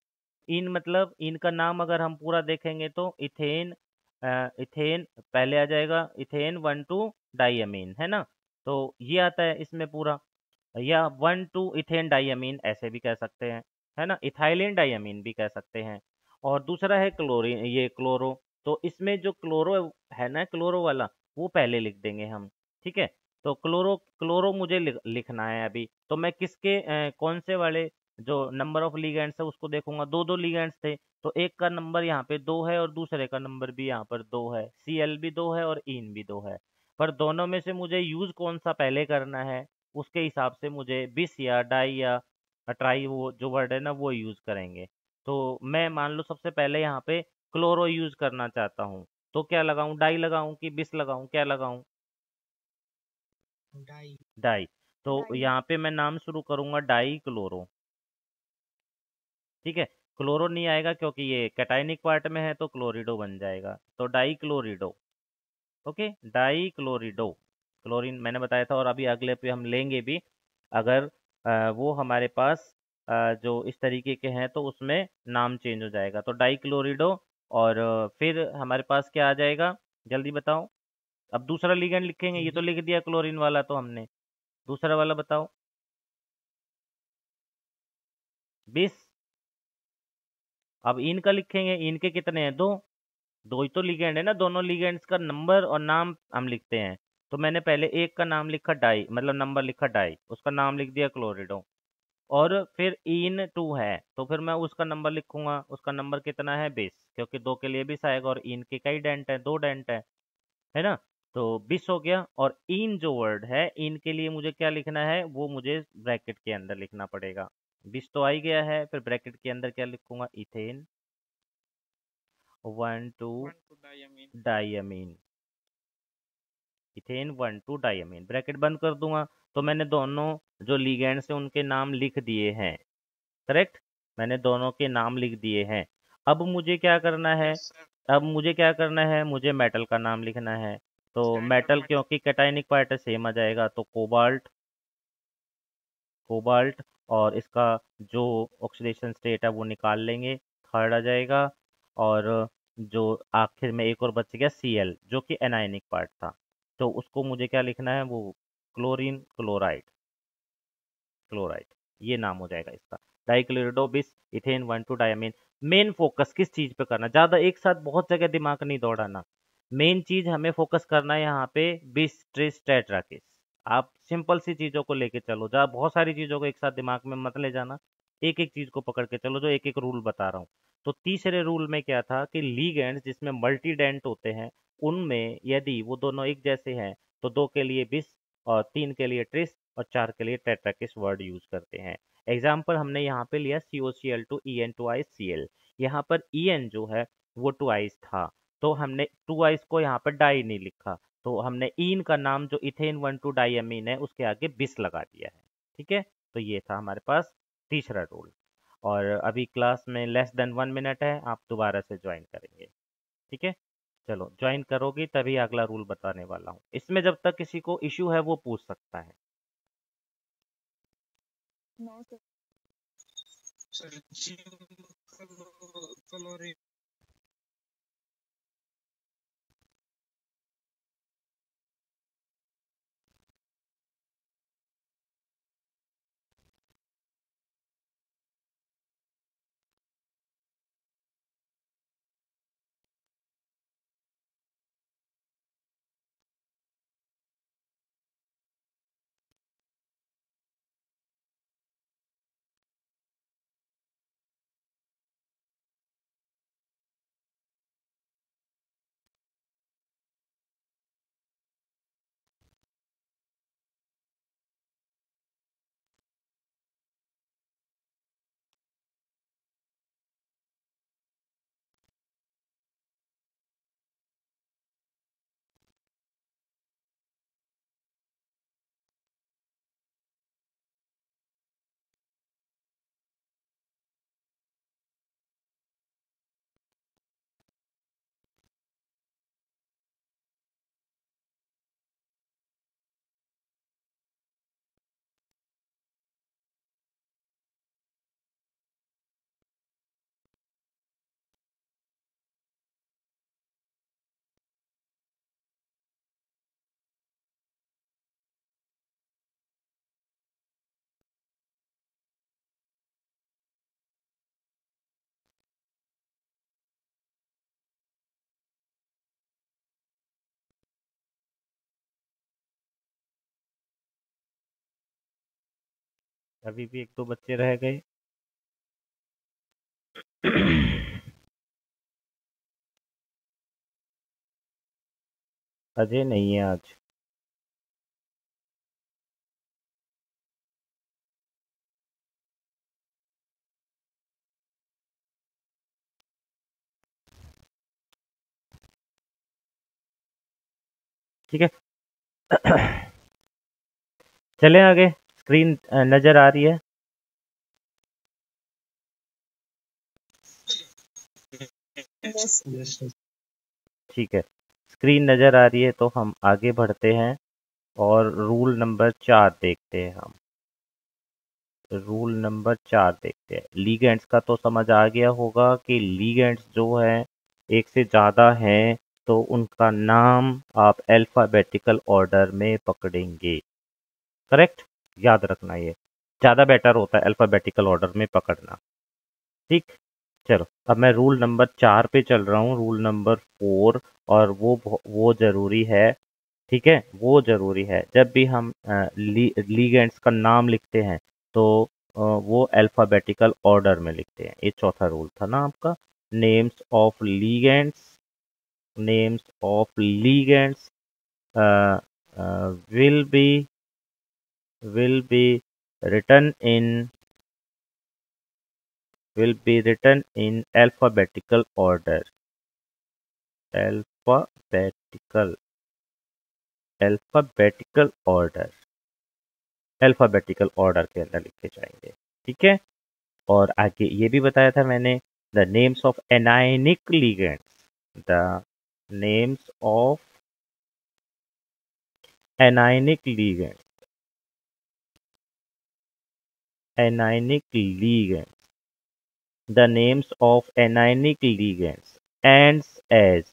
इन मतलब इनका नाम अगर हम पूरा देखेंगे तो इथेन, इथेन पहले आ जाएगा, इथेन 1,2 डाइअमीन, है ना? तो ये आता है इसमें पूरा, या 1,2 इथेन डाइअमीन ऐसे भी कह सकते हैं, है ना? इथाइलिन डाइअमीन भी कह सकते हैं। और दूसरा है क्लोरीन, ये क्लोरो। तो इसमें जो क्लोरो है ना, क्लोरो वाला, वो पहले लिख देंगे हम, ठीक है? तो क्लोरो, क्लोरो मुझे लिखना है अभी, तो मैं किसके कौन से वाले जो नंबर ऑफ लिगेंड्स है उसको देखूंगा। दो दो लिगेंड्स थे, तो एक का नंबर यहाँ पे 2 है और दूसरे का नंबर भी यहाँ पर 2 है, Cl भी 2 है और इन भी 2 है। पर दोनों में से मुझे यूज कौन सा पहले करना है, उसके हिसाब से मुझे बिस या डाई या ट्राई, वो जो वर्ड है ना वो यूज करेंगे। तो मैं मान लो सबसे पहले यहाँ पे क्लोरो यूज करना चाहता हूँ, तो क्या लगाऊं, डाई लगाऊं कि बिस लगाऊं, क्या लगाऊं? डाई। डाई। तो डाई। यहाँ पे मैं नाम शुरू करूंगा डाई क्लोरो, ठीक है? क्लोरो नहीं आएगा क्योंकि ये कैटायनिक पार्ट में है, तो क्लोरिडो बन जाएगा, तो di chlorido. Okay, di chlorido. Chlorine मैंने बताया था, और अभी अगले पे हम लेंगे भी, अगर वो हमारे पास जो इस तरीके के हैं तो उसमें नाम चेंज हो जाएगा, तो डाई क्लोरिडो। और फिर हमारे पास क्या आ जाएगा, जल्दी बताओ। अब दूसरा लिगेंड लिखेंगे, ये तो लिख दिया क्लोरीन वाला तो हमने, दूसरा वाला बताओ। बिस। अब इनका लिखेंगे, इनके कितने हैं, दो, दो ही तो लिगेंड है ना, दोनों लिगेंड्स का नंबर और नाम हम लिखते हैं। तो मैंने पहले एक का नाम लिखा डाई, मतलब नंबर लिखा डाई, उसका नाम लिख दिया क्लोरिडो। और फिर इन 2 है, तो फिर मैं उसका नंबर लिखूंगा, उसका नंबर कितना है, 20, क्योंकि दो के लिए 20 आएगा और इन के कई डेंट है, 2 डेंट है ना? तो 20 हो गया। और इन जो वर्ड है, इन के लिए मुझे क्या लिखना है, वो मुझे ब्रैकेट के अंदर लिखना पड़ेगा। 20 तो आ ही गया है, फिर ब्रैकेट के अंदर क्या लिखूंगा, ethane 1,2 1 to diamine। Diamine, ethane 1,2 diamine, bracket बंद कर दूंगा। तो मैंने दोनों जो लिगेंड्स हैं उनके नाम लिख दिए हैं, करेक्ट? मैंने दोनों के नाम लिख दिए हैं। अब मुझे क्या करना है, यस सर। अब मुझे क्या करना है, मुझे मेटल का नाम लिखना है। तो स्टैंडर्ड मेटल, मेटल। क्योंकि कैटायनिक पार्ट सेम आ जाएगा, तो कोबाल्ट, कोबाल्ट। और इसका जो ऑक्सीडेशन स्टेट है वो निकाल लेंगे, थर्ड आ जाएगा। और जो आखिर में एक और बच गया Cl, जो कि एनायनिक पार्ट था, तो उसको मुझे क्या लिखना है, वो क्लोरीन क्लोराइड, क्लोराइड, ये नाम हो जाएगा इसका। डाइक्लोरिडो बिस इथेन 1,2 डायमीन। मेन फोकस किस चीज पे करना, ज्यादा एक साथ बहुत जगह दिमाग नहीं दौड़ाना। मेन चीज हमें फोकस करना है यहाँ पे, बिस ट्रिस टेट्राकिस। आप सिंपल सी चीजों को लेके चलो, जहाँ बहुत सारी चीजों को एक साथ दिमाग में मत ले जाना, एक एक चीज को पकड़ के चलो, जो एक एक रूल बता रहा हूँ। तो तीसरे रूल में क्या था कि लीगेंड्स जिसमें मल्टी डेंट होते हैं, उनमें यदि वो दोनों एक जैसे हैं, तो 2 के लिए बिस और 3 के लिए ट्रिस और 4 के लिए टेट्राकिस वर्ड यूज करते हैं। एग्जाम्पल हमने यहाँ पे लिया COCl2 En twice Cl। यहाँ पर En जो है वो ट्वाइस था, तो हमने ट्वाइस को यहाँ पर डाई नहीं लिखा, तो हमने इन का नाम जो इथेन 1,2 डाइअमीन है उसके आगे बिस लगा दिया है, ठीक है? तो ये था हमारे पास तीसरा रूल। और अभी क्लास में लेस देन 1 मिनट है, आप दोबारा से ज्वाइन करेंगे, ठीक है? चलो ज्वाइन करोगे तभी अगला रूल बताने वाला हूँ। इसमें जब तक किसी को इश्यू है वो पूछ सकता है। No sir. Sir zinc chlorine. अभी भी एक दो बच्चे रह गए। अजय नहीं है आज। ठीक है। चलें आगे। स्क्रीन नजर आ रही है? यस। यस ठीक है, स्क्रीन नजर आ रही है तो हम आगे बढ़ते हैं और रूल नंबर 4 देखते हैं। हम रूल नंबर 4 देखते हैं। लीगेंड्स का तो समझ आ गया होगा कि लीगेंड्स जो है एक से ज़्यादा हैं तो उनका नाम आप अल्फ़ाबेटिकल ऑर्डर में पकड़ेंगे। करेक्ट, याद रखना, ये ज़्यादा बेटर होता है अल्फ़ाबेटिकल ऑर्डर में पकड़ना। ठीक, चलो अब मैं रूल नंबर 4 पे चल रहा हूँ, रूल नंबर 4। और वो ज़रूरी है। ठीक है, वो ज़रूरी है जब भी हम लीगेंड्स का नाम लिखते हैं तो वो अल्फ़ाबेटिकल ऑर्डर में लिखते हैं। ये चौथा रूल था ना आपका। Names of ligands, names of ligands will be written in alphabetical order. alphabetical alphabetical order, alphabetical order के अंदर लिखे जाएंगे। ठीक है, और आगे ये भी बताया था मैंने, the names of anionic ligands, the names of anionic ligands, anionic ligands, the names of anionic ligands ends as,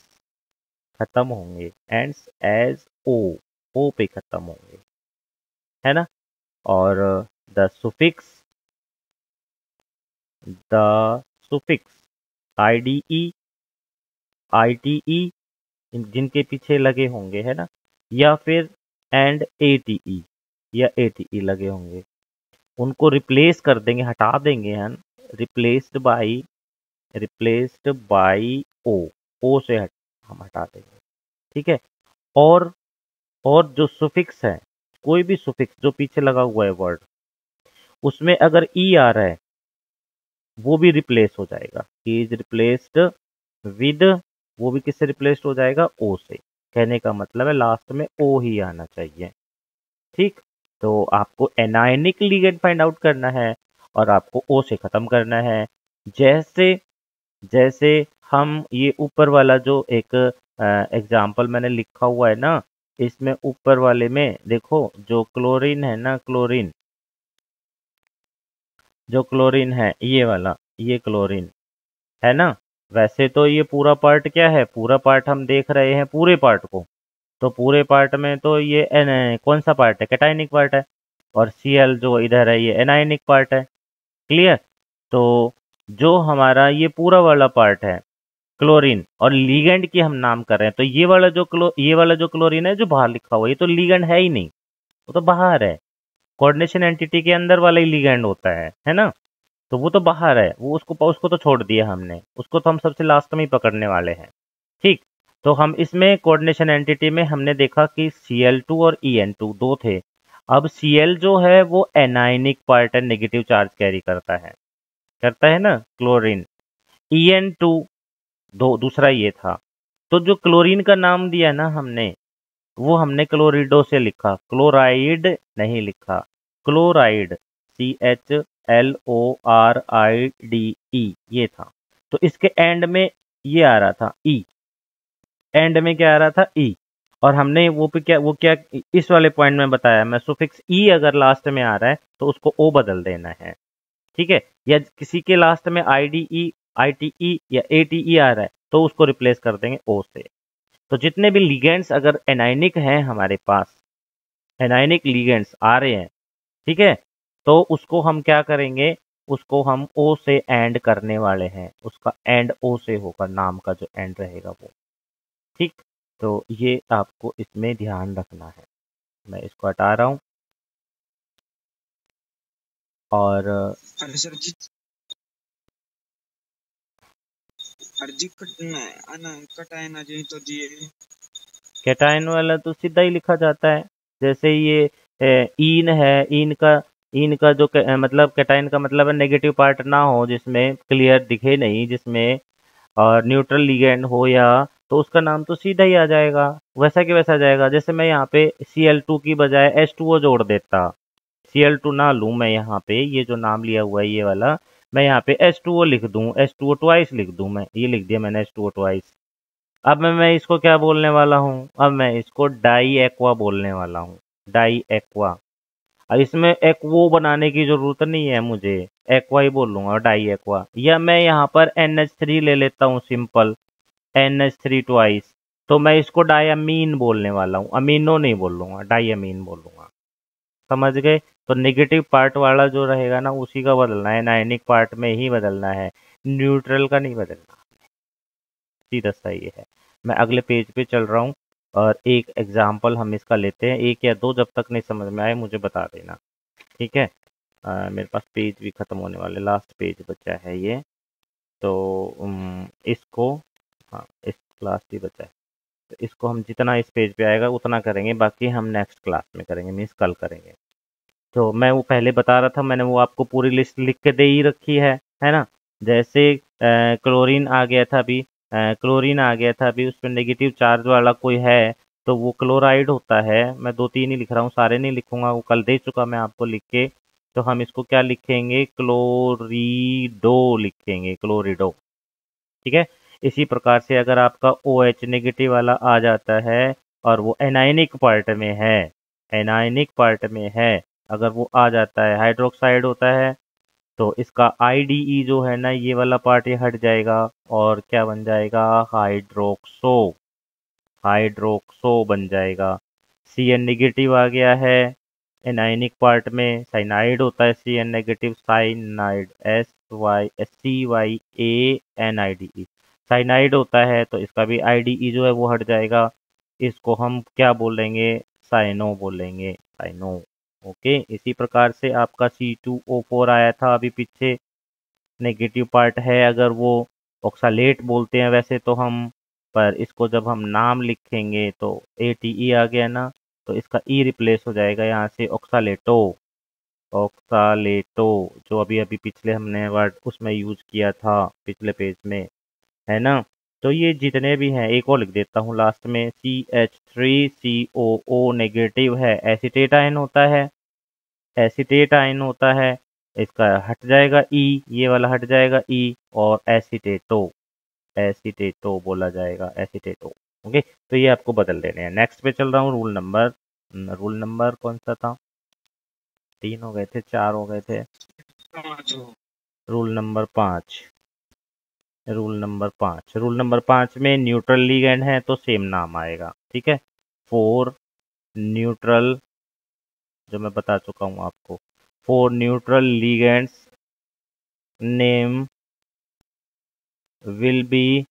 खत्म होंगे एंड्स एज ओ पे खत्म होंगे, है ना। और the suffix, the suffix IDE, ITE जिनके पीछे लगे होंगे, है ना, या फिर एंड ATE या ATE लगे होंगे, उनको रिप्लेस कर देंगे, हटा देंगे हम। रिप्लेस्ड बाई ओ से हम हटा देंगे। ठीक है, और जो सुफिक्स है, कोई भी सुफिक्स जो पीछे लगा हुआ है वर्ड, उसमें अगर ई आ रहा है वो भी रिप्लेस हो जाएगा। ही इज रिप्लेस्ड विद, वो भी किससे रिप्लेस्ड हो जाएगा? ओ से। कहने का मतलब है लास्ट में ओ ही आना चाहिए। ठीक, तो आपको एनायनिक लिगेंड फाइंड आउट करना है और आपको ओ से खत्म करना है। जैसे जैसे हम ये ऊपर वाला जो एक एग्जाम्पल मैंने लिखा हुआ है ना, इसमें ऊपर वाले में देखो, जो क्लोरीन है ना, क्लोरीन, जो क्लोरीन है ये वाला, ये क्लोरीन है ना। वैसे तो ये पूरा पार्ट क्या है, पूरा पार्ट हम देख रहे हैं पूरे पार्ट को, तो पूरे पार्ट में तो ये कौन सा पार्ट है? कैटायनिक पार्ट है। और Cl जो इधर है ये एनायनिक पार्ट है। क्लियर? तो जो हमारा ये पूरा वाला पार्ट है क्लोरीन, और लीगेंड की हम नाम कर रहे हैं, तो ये वाला जो क्लोरीन है जो बाहर लिखा हुआ है, ये तो लीगेंड है ही नहीं, वो तो बाहर है। कोऑर्डिनेशन एंटिटी के अंदर वाला ही लीगेंड होता है ना। तो वो तो बाहर है, वो उसको तो छोड़ दिया हमने, उसको तो हम सबसे लास्ट में ही पकड़ने वाले हैं। ठीक, तो हम इसमें कोऑर्डिनेशन एंटिटी में हमने देखा कि Cl2 और En2 दो थे। अब Cl जो है वो एनायनिक पार्ट है, नेगेटिव चार्ज कैरी करता है ना क्लोरीन। En2 दूसरा ये था। तो जो क्लोरीन का नाम दिया ना हमने, वो हमने क्लोरिडो से लिखा, क्लोराइड नहीं लिखा, क्लोराइड, CHLORIDE ये था। तो इसके एंड में ये आ रहा था ई, एंड में क्या आ रहा था? ई। और हमने वो क्या इस वाले पॉइंट में बताया, मैं सुफिक्स ई अगर लास्ट में आ रहा है तो उसको ओ बदल देना है। ठीक है, या किसी के लास्ट में IDE, ITE या ATE आ रहा है तो उसको रिप्लेस कर देंगे ओ से। तो जितने भी लिगेंड्स अगर एनायनिक हैं हमारे पास, एनायनिक लिगेंड्स आ रहे हैं, ठीक है, तो उसको हम क्या करेंगे? उसको हम ओ से एंड करने वाले हैं, उसका एंड ओ से होगा, नाम का जो एंड रहेगा वो। ठीक, तो ये आपको इसमें ध्यान रखना है। मैं इसको हटा रहा हूँ। और अरे सर जी, अर्जी कटाए ना जी तो दिए। कैटायन वाला तो सीधा ही लिखा जाता है। जैसे ये ईन है, ईन का जो मतलब कैटायन का मतलब है नेगेटिव पार्ट ना हो, जिसमें क्लियर दिखे नहीं, जिसमें और न्यूट्रल लिगेंड हो, या तो उसका नाम तो सीधा ही आ जाएगा, वैसा कि वैसा जाएगा। जैसे मैं यहाँ पे Cl2 की बजाय H2O जोड़ देता, Cl2 ना लूँ मैं यहाँ पे, ये जो नाम लिया हुआ है ये वाला, मैं यहाँ पे H2O लिख दूँ, H2O ट्वाइस लिख दूँ, मैं ये लिख दिया मैंने H2O ट्वाइस। अब मैं इसको क्या बोलने वाला हूँ, अब मैं इसको डाई एक्वा बोलने वाला हूँ, डाई एक्वा। अब इसमें एक्वो बनाने की जरूरत नहीं है मुझे, एक्वा ही बोलूंगा, डाई एक्वा। या मैं यहाँ पर NH3 ले लेता हूँ, सिंपल NH3 ट्वाइस, तो मैं इसको डायमीन बोलने वाला हूँ, अमीनो नहीं बोलूंगा, डायमीन बोलूंगा। समझ गए? तो नेगेटिव पार्ट वाला जो रहेगा ना, उसी का बदलना है, नाइनिक पार्ट में ही बदलना है, न्यूट्रल का नहीं बदलना। सीधा सही है। मैं अगले पेज पे चल रहा हूँ और एक एग्जाम्पल हम इसका लेते हैं, एक या दो, जब तक नहीं समझ में आए मुझे बता देना, ठीक है? मेरे पास पेज भी खत्म होने वाले, लास्ट पेज बचा है ये, तो इसको, हाँ इस लास्ट ही बचा है, तो इसको हम जितना इस पेज पे आएगा उतना करेंगे, बाकी हम नेक्स्ट क्लास में करेंगे, मीन्स कल करेंगे। तो मैं वो पहले बता रहा था, मैंने वो आपको पूरी लिस्ट लिख के दे ही रखी है ना? जैसे क्लोरीन आ गया था अभी, क्लोरीन आ गया था अभी, उसमें नेगेटिव चार्ज वाला कोई है तो वो क्लोराइड होता है। मैं 2-3 ही लिख रहा हूँ, सारे नहीं लिखूंगा, वो कल दे चुका मैं आपको लिख के। तो हम इसको क्या लिखेंगे, क्लोरीडो लिखेंगे, क्लोरिडो, ठीक है? इसी प्रकार से अगर आपका OH नेगेटिव वाला आ जाता है और वो एनायनिक पार्ट में है, एनायनिक पार्ट में है, अगर वो आ जाता है, हाइड्रोक्साइड होता है, तो इसका IDE जो है ना, ये वाला पार्ट ये हट जाएगा और क्या बन जाएगा, हाइड्रोक्सो, हाइड्रोक्सो बन जाएगा। Cn नेगेटिव आ गया है, एनायनिक पार्ट में साइनाइड होता है, Cn negative, cyanide, SYNIDE, cyanide होता है, तो इसका भी IDE जो है वो हट जाएगा। इसको हम क्या बोलेंगे, साइनो बोलेंगे, साइनो। ओके, इसी प्रकार से आपका C2O4 आया था अभी पीछे, नेगेटिव पार्ट है, अगर वो ऑक्सालेट बोलते हैं वैसे तो हम, पर इसको जब हम नाम लिखेंगे तो ATE आ गया ना, तो इसका E रिप्लेस हो जाएगा यहाँ से ऑक्सालेटो, ऑक्सालेटो, जो अभी अभी पिछले हमने वर्ड उसमें यूज किया था पिछले पेज में, है ना? तो ये जितने भी हैं, एक और लिख देता हूँ लास्ट में, CH3COO नेगेटिव है, एसीटेट आयन होता है, एसीटेट आयन होता है, इसका हट जाएगा E, ये वाला हट जाएगा E, और एसीटेटो, एसीटेटो बोला जाएगा, एसीटेटो। ओके, तो ये आपको बदल देने हैं। नेक्स्ट पे चल रहा हूँ, रूल नंबर कौन सा था, 3 हो गए थे, 4 हो गए थे, rule number 5, rule number 5, rule number 5 में न्यूट्रल लिगेंड है तो सेम नाम आएगा, ठीक है? 4 न्यूट्रल, जो मैं बता चुका हूँ आपको, 4 neutral ligands name will be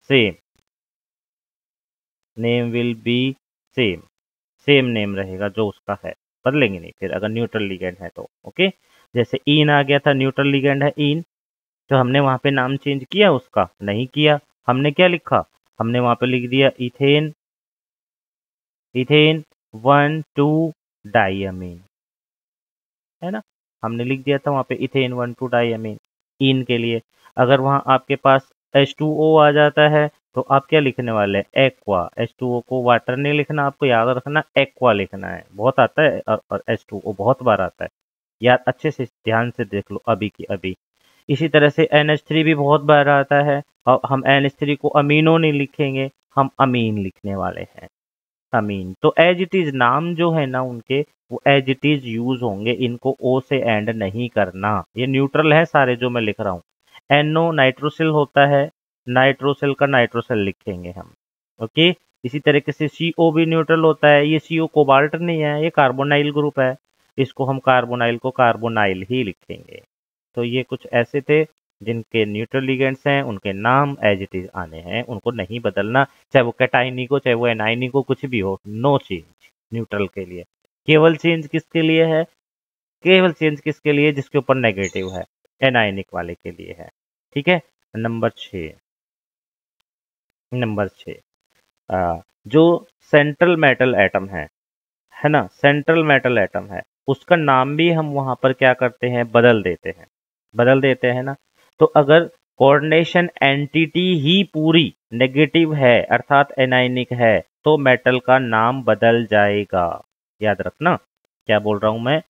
same, name will be same, same name रहेगा जो उसका है, बदलेंगे नहीं फिर अगर न्यूट्रल लिगेंड है तो। ओके, जैसे ईन आ गया था, न्यूट्रल लिगेंड है ईन, तो हमने वहां पे नाम चेंज किया उसका, नहीं किया। हमने क्या लिखा, हमने वहां पे लिख दिया इथेन, इथेन 1,2 डाइअमीन, है ना? हमने लिख दिया था वहां पे इथेन 1,2 डाइअमीन इन के लिए। अगर वहां आपके पास H2O आ जाता है तो आप क्या लिखने वाले हैं, एक्वा। H2O को वाटर नहीं लिखना, आपको याद रखना एक्वा लिखना है, बहुत आता है, और H2O बहुत बार आता है, याद अच्छे से ध्यान से देख लो अभी की अभी। इसी तरह से NH3 भी बहुत बार आता है, और हम NH3 को अमीनो नहीं लिखेंगे, हम अमीन लिखने वाले हैं, अमीन। तो एज इट इज नाम जो है ना उनके, वो एज इट इज यूज होंगे, इनको ओ से एंड नहीं करना। ये न्यूट्रल है सारे जो मैं लिख रहा हूँ। NO नाइट्रोसिल होता है, नाइट्रोसिल का नाइट्रोसिल लिखेंगे हम। ओके, इसी तरीके से CO भी न्यूट्रल होता है, ये CO कोबाल्ट नहीं है, ये कार्बोनाइल ग्रुप है, इसको हम कार्बोनाइल को कार्बोनाइल ही लिखेंगे। तो ये कुछ ऐसे थे जिनके न्यूट्रल लिगेंड्स हैं, उनके नाम एज इट इज आने हैं, उनको नहीं बदलना, चाहे वो कैटाइनी को, चाहे वो एनाइनी को, कुछ भी हो, नो चेंज न्यूट्रल के लिए। केवल चेंज किसके लिए है, केवल चेंज किसके लिए, जिसके ऊपर नेगेटिव है, एनायनिक वाले के लिए है। ठीक है। नंबर 6 जो सेंट्रल मेटल एटम है ना, सेंट्रल मेटल एटम है, उसका नाम भी हम वहां पर क्या करते हैं, बदल देते हैं ना। तो अगर कोऑर्डिनेशन एंटिटी ही पूरी नेगेटिव है अर्थात एनायनिक है तो मेटल का नाम बदल जाएगा। याद रखना क्या बोल रहा हूं मैं,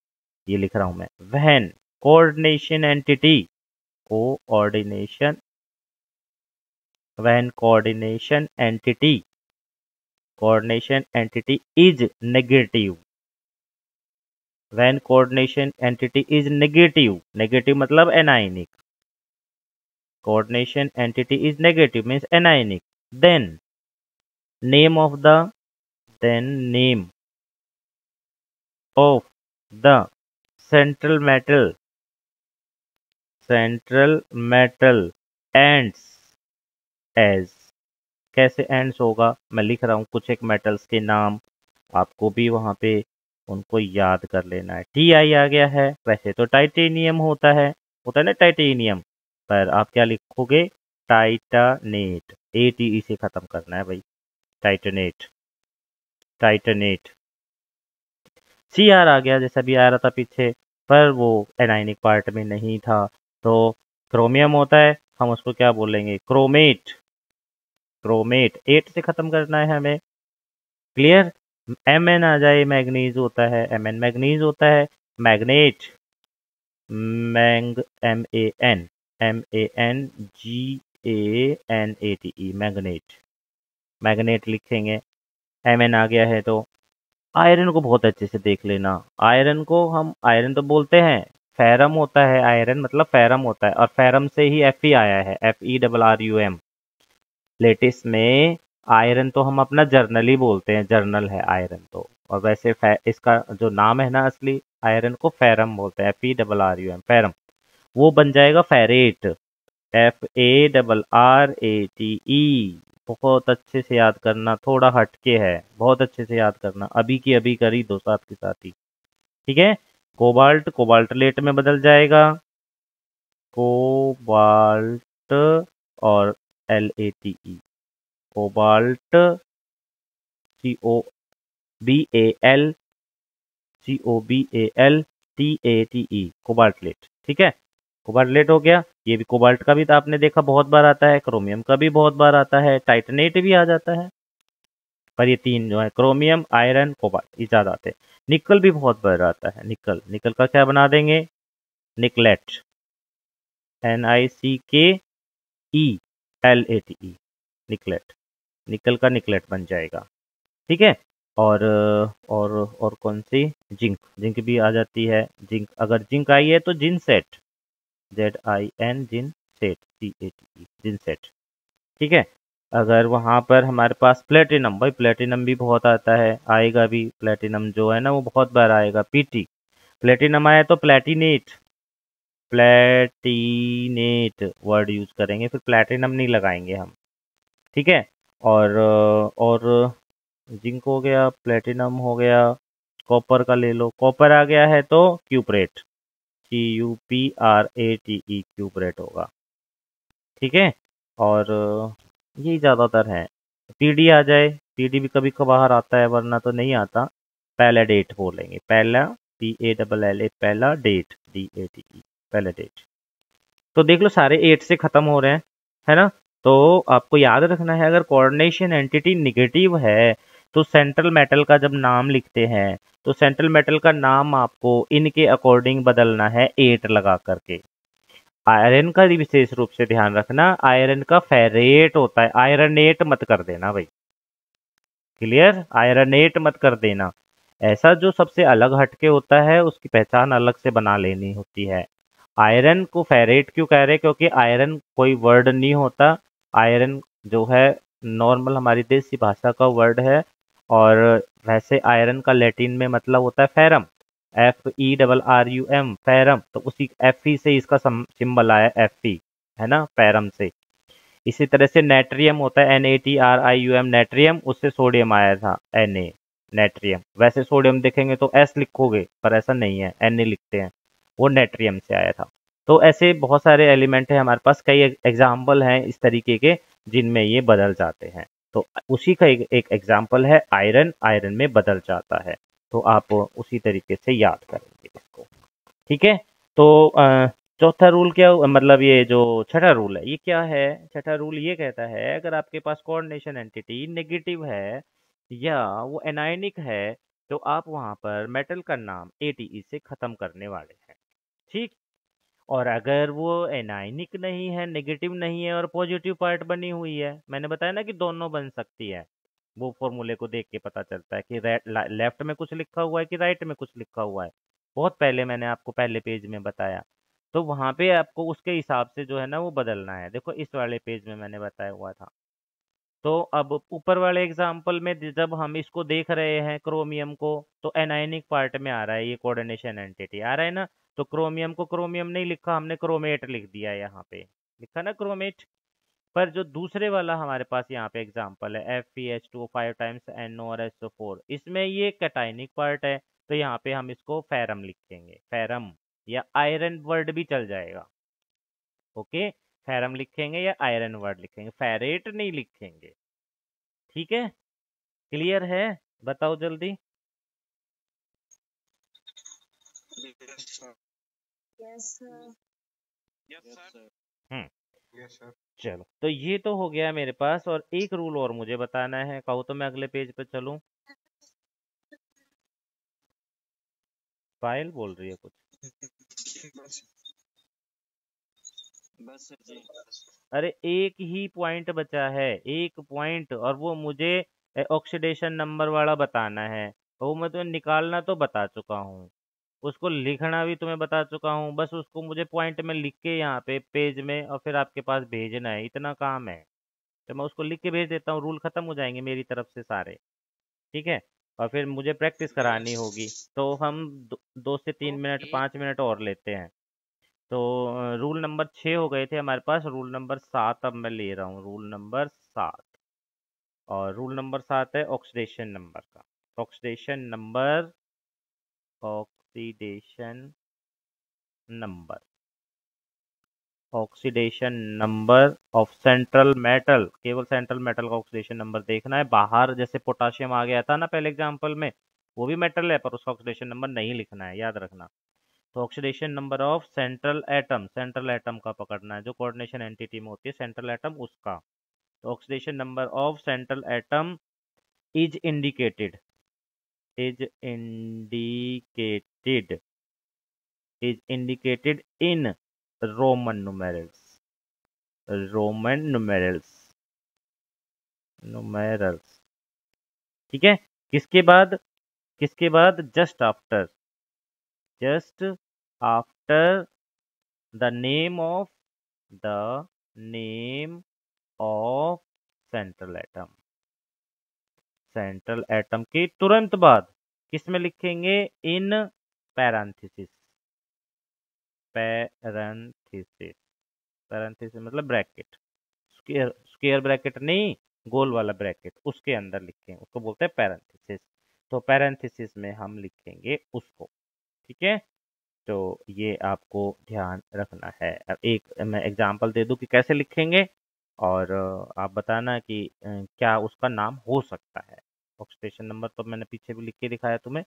ये लिख रहा हूं मैं, when coordination entity when coordination entity is negative, when coordination entity is negative मतलब anionic, coordination entity is negative means anionic, then name of the central metal ends as, कैसे एंड्स होगा, मैं लिख रहा हूँ कुछ एक मेटल्स के नाम, आपको भी वहां पे उनको याद कर लेना है। Ti आ गया है, वैसे तो टाइटेनियम होता है ना टाइटेनियम, पर आप क्या लिखोगे, टाइटानेट, ATE से खत्म करना है भाई, टाइटेनेट। Cr आ गया, जैसा भी आ रहा था पीछे, पर वो एनाइनिक पार्ट में नहीं था, तो क्रोमियम होता है, हम उसको क्या बोलेंगे, क्रोमेट। 8 से खत्म करना है हमें, क्लियर। Mn आ जाए, मैग्नीज होता है, Mn मैग्नीज होता है, मैग्नेट, मैग्नेट, मैग्नेट लिखेंगे। Mn आ गया है, तो आयरन को बहुत अच्छे से देख लेना, आयरन को हम आयरन तो बोलते हैं, फेरम होता है, आयरन मतलब फेरम होता है, और फेरम से ही Fe आया है, FeRRUM। लेटेस्ट में आयरन तो हम अपना जर्नली बोलते हैं, जर्नल है आयरन तो, और वैसे इसका जो नाम है ना असली आयरन को फेरम बोलते हैं, FeRRUM, फेरम। वो बन जाएगा फेरेट, FARRATE। बहुत अच्छे से याद करना, थोड़ा हटके है, बहुत अच्छे से याद करना, अभी की अभी करी दो साथ के साथ ही। ठीक है। कोबाल्टलेट में बदल जाएगा, कोबाल्ट और LATE, कोबाल्ट, COBALTATE, कोबाल्टलेट। ठीक है, कोबाल्टलेट हो गया। ये भी कोबाल्ट का भी तो आपने देखा बहुत बार आता है, क्रोमियम का भी बहुत बार आता है, टाइटेनेट भी आ जाता है, पर ये तीन जो है क्रोमियम, आयरन, कोबाल्ट, ये ज्यादा आते हैं। निकल भी बहुत बार आता है, निकल का क्या बना देंगे, निकलेट, NICKELATE, निकलेट, निकल का निकलेट बन जाएगा। ठीक है। और कौन सी, जिंक भी आ जाती है, जिंक, अगर जिंक आई है तो जिनसेट, ZIN, जिनसेट, CATE, जिनसेट। ठीक है। अगर वहां पर हमारे पास प्लेटिनम, भाई प्लेटिनम भी बहुत आता है, आएगा भी, प्लेटिनम जो है ना वो बहुत बार आएगा, PT, प्लेटिनम आया तो प्लेटिनेट वर्ड यूज करेंगे, फिर प्लेटिनम नहीं लगाएंगे हम। ठीक है। और जिंक हो गया, प्लेटिनम हो गया, कॉपर का ले लो, कॉपर आ गया है तो क्यूपरेट, CUPRATE, क्यूपरेट होगा। ठीक है। और यही ज्यादातर है। PD आ जाए, PD भी कभी कभार आता है, वरना तो नहीं आता। पैलाडेट बोलेंगे, पहला, PALLA, पहला, डेट, DATE, पैलाडेट। तो देख लो सारे 8 से खत्म हो रहे हैं, है ना। तो आपको याद रखना है, अगर कोऑर्डिनेशन एंटिटी निगेटिव है तो सेंट्रल मेटल का जब नाम लिखते हैं तो सेंट्रल मेटल का नाम आपको इनके अकॉर्डिंग बदलना है 8 लगा करके। आयरन का विशेष रूप से ध्यान रखना, आयरन का फेरेट होता है, आयरनेट मत कर देना भाई, क्लियर, आयरनेट मत कर देना। ऐसा जो सबसे अलग हटके होता है उसकी पहचान अलग से बना लेनी होती है। आयरन को फेरेट क्यों कह रहे हैं, क्योंकि आयरन कोई वर्ड नहीं होता, आयरन जो है नॉर्मल हमारी देसी भाषा का वर्ड है, और वैसे आयरन का लैटिन में मतलब होता है फेरम, FERRUM, फेरम, तो उसी Fe से इसका सिंबल आया, Fe, है ना, फेरम से। इसी तरह से नेट्रियम होता है, NATRIUM, नेट्रियम, उससे सोडियम आया था, Na, नेट्रियम। वैसे सोडियम देखेंगे तो एस लिखोगे, पर ऐसा नहीं है, एन ही लिखते हैं, वो नेट्रियम से आया था। तो ऐसे बहुत सारे एलिमेंट हैं हमारे पास, कई एग्जाम्पल हैं इस तरीके के जिनमें ये बदल जाते हैं। तो उसी का एक एग्जाम्पल है आयरन, आयरन में बदल जाता है। तो आप उसी तरीके से याद करेंगे इसको, ठीक है। तो चौथा रूल क्या, मतलब ये जो छठा रूल है ये क्या है? छठा रूल ये कहता है अगर आपके पास कोऑर्डिनेशन एंटिटी नेगेटिव है या वो एनायनिक है तो आप वहां पर मेटल का नाम ATE से खत्म करने वाले हैं, ठीक। और अगर वो एनायनिक नहीं है, नेगेटिव नहीं है और पॉजिटिव पार्ट बनी हुई है, मैंने बताया ना कि दोनों बन सकती है, वो फॉर्मूले को देख के पता चलता है कि लेफ्ट में कुछ लिखा हुआ है कि राइट में कुछ लिखा हुआ है। बहुत पहले मैंने आपको पहले पेज में बताया, तो वहां पे आपको उसके हिसाब से जो है ना वो बदलना है। देखो इस वाले पेज में मैंने बताया हुआ था। तो अब ऊपर वाले एग्जाम्पल में जब हम इसको देख रहे हैं क्रोमियम को, तो एनायनिक पार्ट में आ रहा है, ये कोऑर्डिनेशन एंटिटी आ रहा है ना। तो क्रोमियम को क्रोमियम नहीं लिखा हमने, क्रोमेट लिख दिया, यहाँ पे लिखा ना क्रोमेट। पर जो दूसरे वाला हमारे पास यहाँ पे एग्जाम्पल है FeH2 5 टाइम्स NO और SO4, इसमें ये कैटायनिक पार्ट है, तो यहाँ पे हम इसको फेरम लिखेंगे, फेरम या आयरन वर्ड भी चल जाएगा। ओके, फेरम लिखेंगे या आयरन वर्ड लिखेंगे, फेरेट नहीं लिखेंगे, ठीक है। क्लियर है? बताओ जल्दी। Yes sir. Yes sir. Yes sir. Hmm, yes sir. चलो तो ये तो हो गया मेरे पास, और एक रूल और मुझे बताना है, कहो तो मैं अगले पेज पे चलूं। पायल बोल रही है कुछ। बस बस सर जी। अरे एक ही पॉइंट बचा है, एक पॉइंट, और वो मुझे ऑक्सीडेशन नंबर वाला बताना है। वो मैं तुम्हें निकालना तो बता चुका हूँ, उसको लिखना भी तुम्हें बता चुका हूँ, बस उसको मुझे पॉइंट में लिख के यहाँ पे पेज में और फिर आपके पास भेजना है, इतना काम है। तो मैं उसको लिख के भेज देता हूँ, रूल खत्म हो जाएंगे मेरी तरफ से सारे, ठीक है। और फिर मुझे प्रैक्टिस करानी यस। होगी, तो हम 2 से 3 मिनट, ओके। 5 मिनट और लेते हैं। तो रूल नंबर 6 हो गए थे हमारे पास, रूल नंबर 7 अब मैं ले रहा हूँ, रूल नंबर 7। और रूल नंबर 7 है ऑक्सीडेशन नंबर का। Oxidation number, oxidation number, oxidation number of central metal, केवल सेंट्रल मेटल का ऑक्सीडेशन नंबर देखना है। बाहर जैसे पोटाशियम आ गया था ना पहले एग्जांपल में, वो भी मेटल है पर उसका ऑक्सीडेशन नंबर नहीं लिखना है, याद रखना। तो oxidation number of central atom, central atom का पकड़ना है, जो कोऑर्डिनेशन एंटिटी में होती है सेंट्रल एटम उसका। तो oxidation number of central atom is indicated, is indicated, is indicated in Roman numerals, Roman numerals, numerals, ठीक है। किसके बाद, किसके बाद? Just after, just after the name of, the name of central atom, central atom के तुरंत बाद किस में लिखेंगे? इन पैरेंथेसिस, पैरेंथेसिस, पैरेंथेसिस मतलब ब्रैकेट, स्क्वायर, स्क्वायर ब्रैकेट नहीं, गोल वाला ब्रैकेट, उसके अंदर लिखेंगे, उसको बोलते हैं पैरेंथेसिस। तो पैरेंथेसिस में हम लिखेंगे उसको, ठीक है। तो ये आपको ध्यान रखना है। अब एक मैं एग्जांपल दे दूं कि कैसे लिखेंगे, और आप बताना कि क्या उसका नाम हो सकता है। ऑक्सीडेशन नंबर तो मैंने पीछे भी लिख के दिखाया तुम्हें,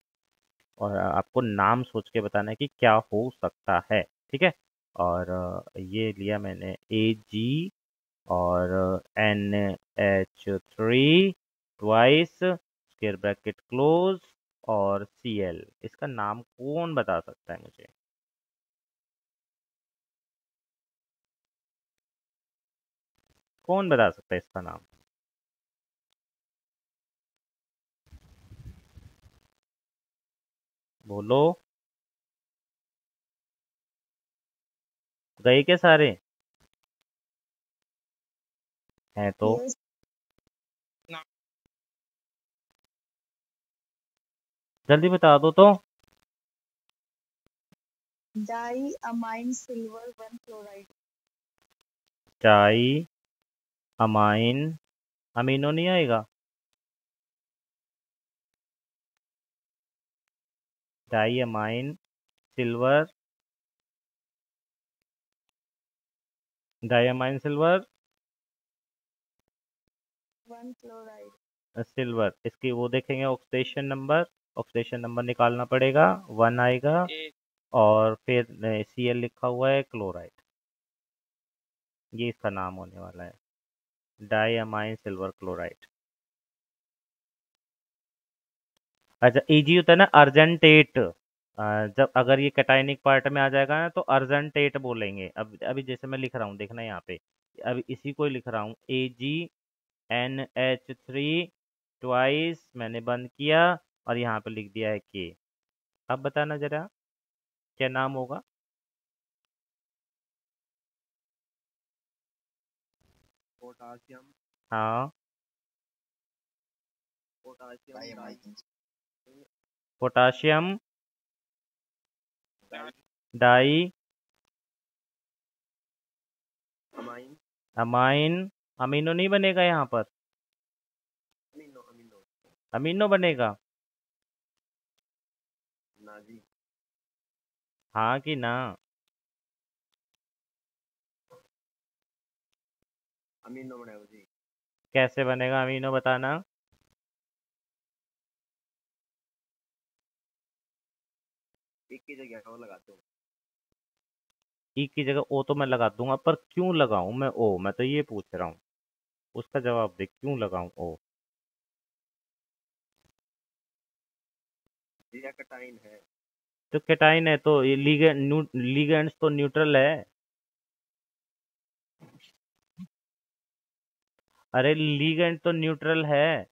और आपको नाम सोच के बताना है कि क्या हो सकता है, ठीक है। और ये लिया मैंने AG और NH3 twice, square bracket close, और Cl। इसका नाम कौन बता सकता है मुझे? कौन बता सकता है इसका नाम? बोलो, गए क्या सारे? हैं तो यस। जल्दी बता दो तो। Diamine silver 1 chloride. Diamine, amino नहीं आएगा? Diamine silver, diamine silver 1 chloride. Silver, इसकी वो देखेंगे ऑक्सीडेशन नंबर निकालना पड़ेगा, 1 आएगा, और फिर Cl लिखा हुआ है क्लोराइड, ये इसका नाम होने वाला है, डाइअमाइन सिल्वर क्लोराइड। अच्छा, Ag होता है ना अर्जेंटेट, जब अगर ये कैटायनिक पार्ट में आ जाएगा ना तो अर्जेंटेट बोलेंगे। अब अभी जैसे मैं लिख रहा हूँ, देखना यहाँ पे, अभी इसी को ही लिख रहा हूँ, AgNH3 ट्वाइस, मैंने बंद किया और यहाँ पे लिख दिया है K। अब बताना जरा क्या नाम होगा। पोटासियम, हाँ, potassium potassium diamine, amine, amino नहीं बनेगा यहाँ पर, अमीनो अमीनो अमीनो बनेगा, ना जी, हाँ कि ना। अमीनो बनेगा जी। कैसे बनेगा अमीनो, बताना। एक की जगह वो लगाते हो। ई की जगह ओ तो मैं लगा दूंगा, पर क्यों लगाऊं मैं ओ, मैं तो ये पूछ रहा हूँ, उसका जवाब दे, क्यों लगाऊं ओ। ये कैटाइन है। तो कैटाइन है तो ये लिगेंड्स तो न्यूट्रल है। अरे लिगेंड तो न्यूट्रल है,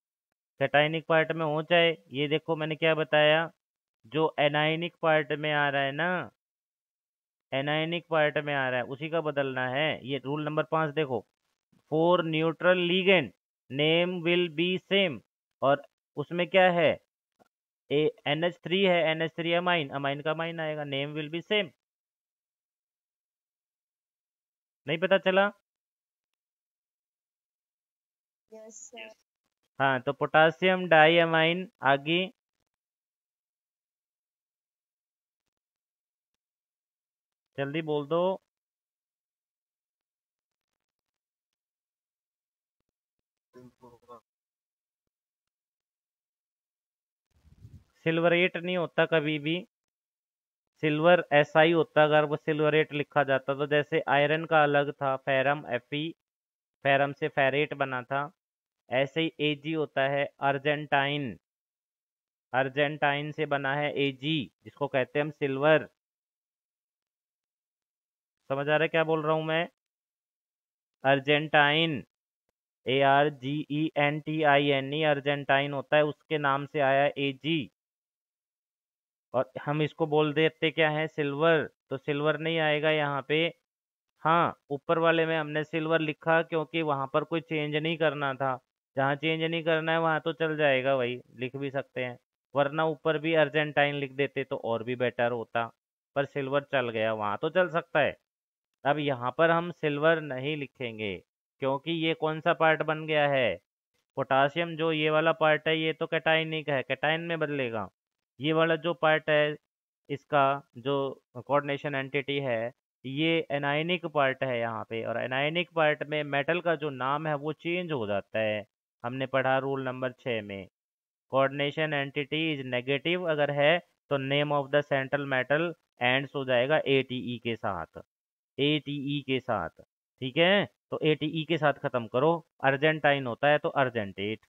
कैटाइनिक पार्ट में हो चाहे, ये देखो मैंने क्या बताया, जो एनायनिक पार्ट में आ रहा है ना, एनायनिक पार्ट में आ रहा है उसी का बदलना है। ये रूल नंबर 5 देखो, for neutral ligand name will be same, और उसमें क्या है, NH3 है, NH3 अमाइन, अमाइन का अमाइन आएगा, नेम विल बी सेम। नहीं पता चला। Yes sir. हाँ, तो पोटासियम डाइअमाइन, आगे जल्दी बोल दो। सिल्वरेट नहीं होता कभी भी, सिल्वर SI होता अगर वो सिल्वरेट लिखा जाता, तो जैसे आयरन का अलग था फेरम Fe, फेरम से फेरेट बना था, ऐसे ही Ag होता है अर्जेंटाइन, अर्जेंटाइन से बना है Ag, जिसको कहते हैं हम सिल्वर। समझ आ रहा है क्या बोल रहा हूं मैं, अर्जेंटाइन, ARGENTINE अर्जेंटाइन होता है, उसके नाम से आया Ag, और हम इसको बोल देते क्या है, सिल्वर, तो सिल्वर नहीं आएगा यहाँ पे। हाँ, ऊपर वाले में हमने सिल्वर लिखा क्योंकि वहां पर कोई चेंज नहीं करना था, जहाँ चेंज नहीं करना है वहां तो चल जाएगा, वही लिख भी सकते हैं, वरना ऊपर भी अर्जेंटाइन लिख देते तो और भी बेटर होता, पर सिल्वर चल गया, वहां तो चल सकता है। अब यहाँ पर हम सिल्वर नहीं लिखेंगे, क्योंकि ये कौन सा पार्ट बन गया है, पोटासियम, जो ये वाला पार्ट है ये तो कैटाइनिक है, कैटाइन में बदलेगा। ये वाला जो पार्ट है इसका, जो कोऑर्डिनेशन एंटिटी है, ये एनायनिक पार्ट है यहाँ पे, और एनायनिक पार्ट में मेटल का जो नाम है वो चेंज हो जाता है, हमने पढ़ा रूल नंबर 6 में। कोऑर्डिनेशन एंटिटी इज नेगेटिव अगर है तो name of the central metal ends हो जाएगा ATE के साथ, ATE के साथ, ठीक है, तो ATE के साथ खत्म करो। अर्जेंटाइन होता है तो argentate,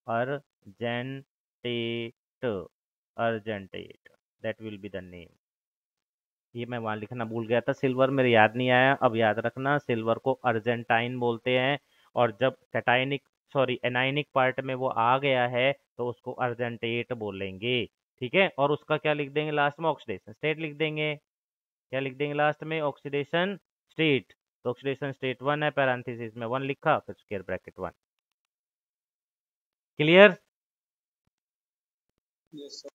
argentate, argentate, that will be the name. ये मैं वहां लिखना भूल गया था, सिल्वर मेरे याद नहीं आया, अब याद रखना, सिल्वर को अर्जेंटाइन बोलते हैं, और जब कैटाइनिक सॉरी एनाइनिक पार्ट में वो आ गया है तो उसको अर्जेंटेट बोलेंगे, ठीक है। और उसका क्या लिख देंगे लास्ट में, ऑक्सीडेशन स्टेट लिख देंगे, क्या लिख देंगे लास्ट में, ऑक्सीडेशन स्टेट, तो ऑक्सीडेशन स्टेट 1 है, पैरेंथेसिस में 1 लिखा, फिर square bracket 1। Clear. Yes sir.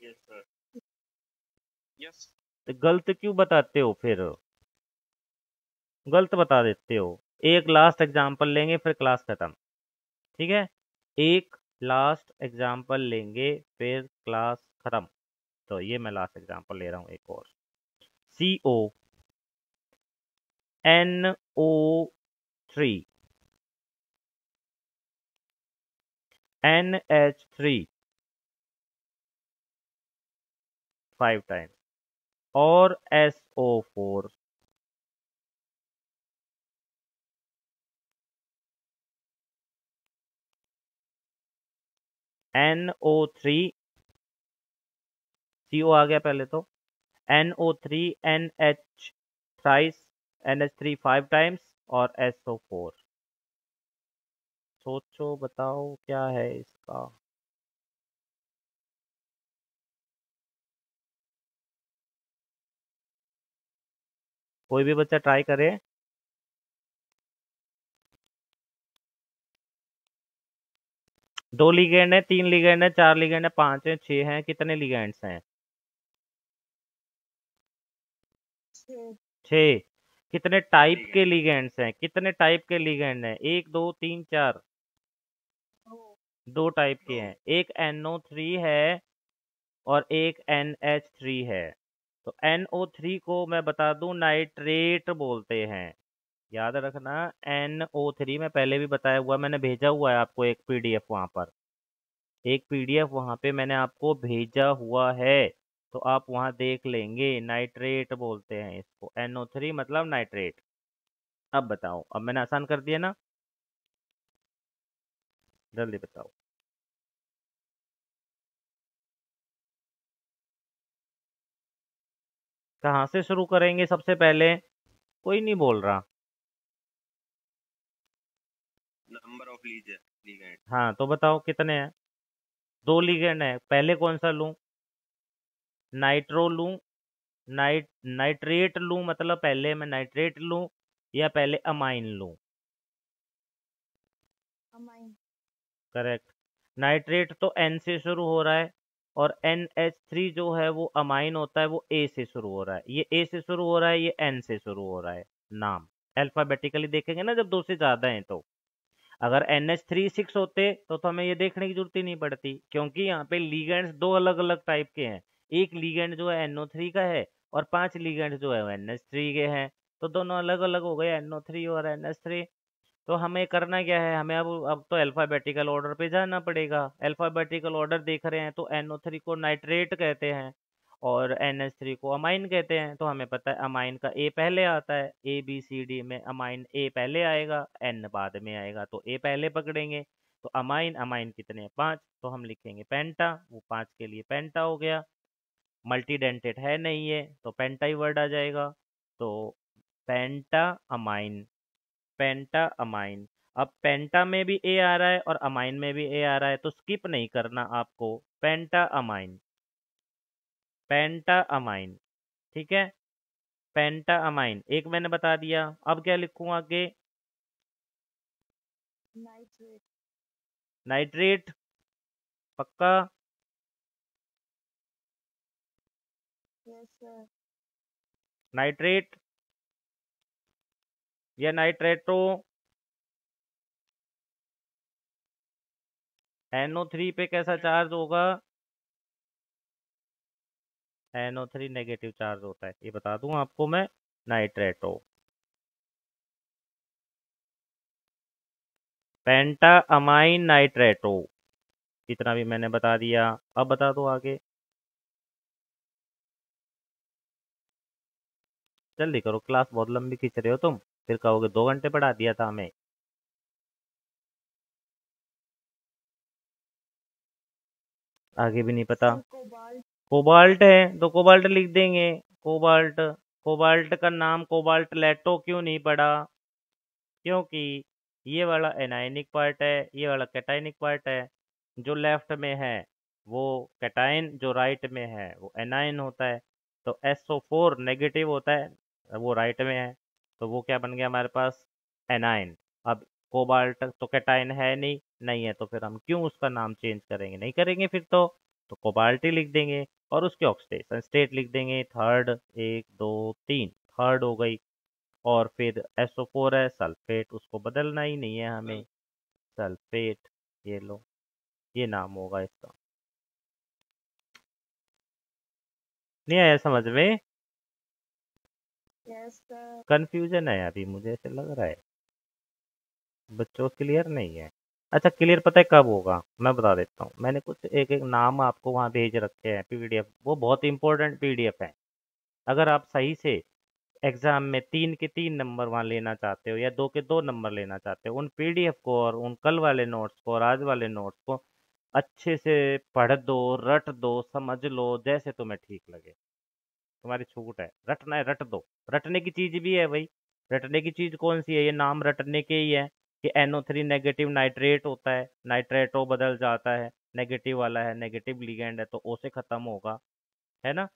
Yes sir. Yes. तो गलत क्यों बताते हो फिर, गलत बता देते हो। एक लास्ट एग्जांपल लेंगे फिर क्लास खत्म, ठीक है, एक लास्ट एग्जांपल लेंगे फिर क्लास खत्म। तो ये मैं लास्ट एग्जांपल ले रहा हूँ एक और, CO NO3 NH3 5 टाइम्स और SO4 NO3 CO आ गया पहले तो, NO3 NH thrice, NH3 5 times और SO4। सोचो बताओ क्या है इसका। कोई भी बच्चा ट्राई करे। दो लिगेंड है, 3 लिगेंड है, 4 लिगेंड है, 5 है, 6 हैं, कितने लिगेंड्स हैं? 6 6। कितने टाइप के लिगेंड्स हैं? कितने टाइप के लिगेंड हैं? 1 2 3 4। 2 टाइप के हैं, एक NO3 है और एक NH3 है। तो NO3 को मैं बता दूं नाइट्रेट बोलते हैं, याद रखना। NO3 में पहले भी बताया हुआ, मैंने भेजा हुआ है आपको एक PDF वहां पर, एक PDF वहां पे मैंने आपको भेजा हुआ है, तो आप वहां देख लेंगे। नाइट्रेट बोलते हैं इसको, NO3 मतलब नाइट्रेट। अब बताओ, अब मैंने आसान कर दिया ना, जल्दी बताओ। कहाँ से शुरू करेंगे सबसे पहले? कोई नहीं बोल रहा। Number of ligand. हाँ तो बताओ कितने हैं? 2 लिगेंड है, पहले कौन सा लूं? नाइट्रो लूं, नाइट्रेट लूं, मतलब पहले मैं नाइट्रेट लूं या पहले अमाइन लूं? अमाइन। करेक्ट। नाइट्रेट तो N से शुरू हो रहा है और NH3 जो है वो अमाइन होता है, वो A से शुरू हो रहा है। ये A से शुरू हो रहा है, ये N से शुरू हो रहा है। नाम अल्फाबेटिकली देखेंगे ना जब 2 से ज्यादा हैं तो। अगर NH3 6 होते तो हमें ये देखने की जरूरत ही नहीं पड़ती, क्योंकि यहाँ पे लिगेंड्स 2 अलग अलग टाइप के हैं। एक लिगेंड जो है NO3 का है और 5 लिगेंड जो है वो NH3 के हैं, तो दोनों अलग अलग हो गए, NO3 और NH3। तो हमें करना क्या है, हमें अब तो अल्फाबेटिकल ऑर्डर पे जाना पड़ेगा। अल्फाबेटिकल ऑर्डर देख रहे हैं तो NO3 को नाइट्रेट कहते हैं और NH3 को अमाइन कहते हैं। तो हमें पता है अमाइन का A पहले आता है, ABCD में अमाइन A पहले आएगा, N बाद में आएगा, तो A पहले पकड़ेंगे। तो अमाइन, अमाइन कितने हैं? 5, तो हम लिखेंगे पेंटा, वो 5 के लिए पेंटा हो गया। मल्टीडेंटेड है नहीं है तो पेंटा ही वर्ड आ जाएगा, तो पेंटा अमाइन, पेंटा अमाइन। अब पेंटा में भी ए आ रहा है और अमाइन में भी ए आ रहा है, तो स्किप नहीं करना आपको, पेंटा अमाइन, पेंटा अमाइन। ठीक है, पेंटा अमाइन एक मैंने बता दिया। अब क्या लिखूं आगे? नाइट्रेट। नाइट्रेट, पक्का? Yes sir. नाइट्रेट या नाइट्रेटो? NO3 पे कैसा चार्ज होगा? NO3 नेगेटिव चार्ज होता है, ये बता दूं आपको मैं। नाइट्रेटो, पेंटा अमाइन नाइट्रेटो, इतना भी मैंने बता दिया। अब बता दो आगे, जल्दी करो, क्लास बहुत लंबी खींच रहे हो तुम, फिर कहोगे 2 घंटे पढ़ा दिया था हमें। आगे भी नहीं पता। Sir cobalt. कोबाल्ट है तो कोबाल्ट लिख देंगे, कोबाल्ट। कोबाल्ट का नाम कोबाल्ट लेटो क्यों नहीं पड़ा? क्योंकि ये वाला एनायनिक पार्ट है, ये वाला कैटायनिक पार्ट है। जो लेफ्ट में है वो कैटायन, जो राइट में है वो एनायन होता है। तो SO4 नेगेटिव होता है, वो राइट में है, तो वो क्या बन गया हमारे पास? एनायन। अब कोबाल्ट तो कैटायन है नहीं, नहीं है तो फिर हम क्यों उसका नाम चेंज करेंगे? नहीं करेंगे फिर तो कोबाल्ट ही लिख देंगे और उसके ऑक्सीडेशन स्टेट लिख देंगे, थर्ड, 1 2 3, थर्ड हो गई। और फिर SO4 है सल्फेट, उसको बदलना ही नहीं है हमें, सल्फेट। ये लो, ये नाम होगा इसका। नहीं आया समझ में? Yes sir. कंफ्यूजन है अभी, मुझे ऐसे लग रहा है बच्चों क्लियर नहीं है। अच्छा क्लियर पता है कब होगा, मैं बता देता हूँ। मैंने कुछ एक एक नाम आपको वहाँ भेज रखे हैं पीडीएफ, वो बहुत इंपॉर्टेंट पीडीएफ है। अगर आप सही से एग्जाम में 3 के 3 नंबर वहाँ लेना चाहते हो या 2 के 2 नंबर लेना चाहते हो, उन पीडीएफ को और उन कल वाले नोट्स को और आज वाले नोट्स को अच्छे से पढ़ दो, रट दो, समझ लो, जैसे तुम्हें ठीक लगे। तुम्हारी छूट है, रटना है रट दो। रटने की चीज भी है भाई। रटने की चीज कौन सी है? ये नाम रटने के ही है कि NO3 नेगेटिव नाइट्रेट होता है, नाइट्रेटो बदल जाता है, नेगेटिव वाला है, नेगेटिव लिगेंड है तो O से खत्म होगा, है ना।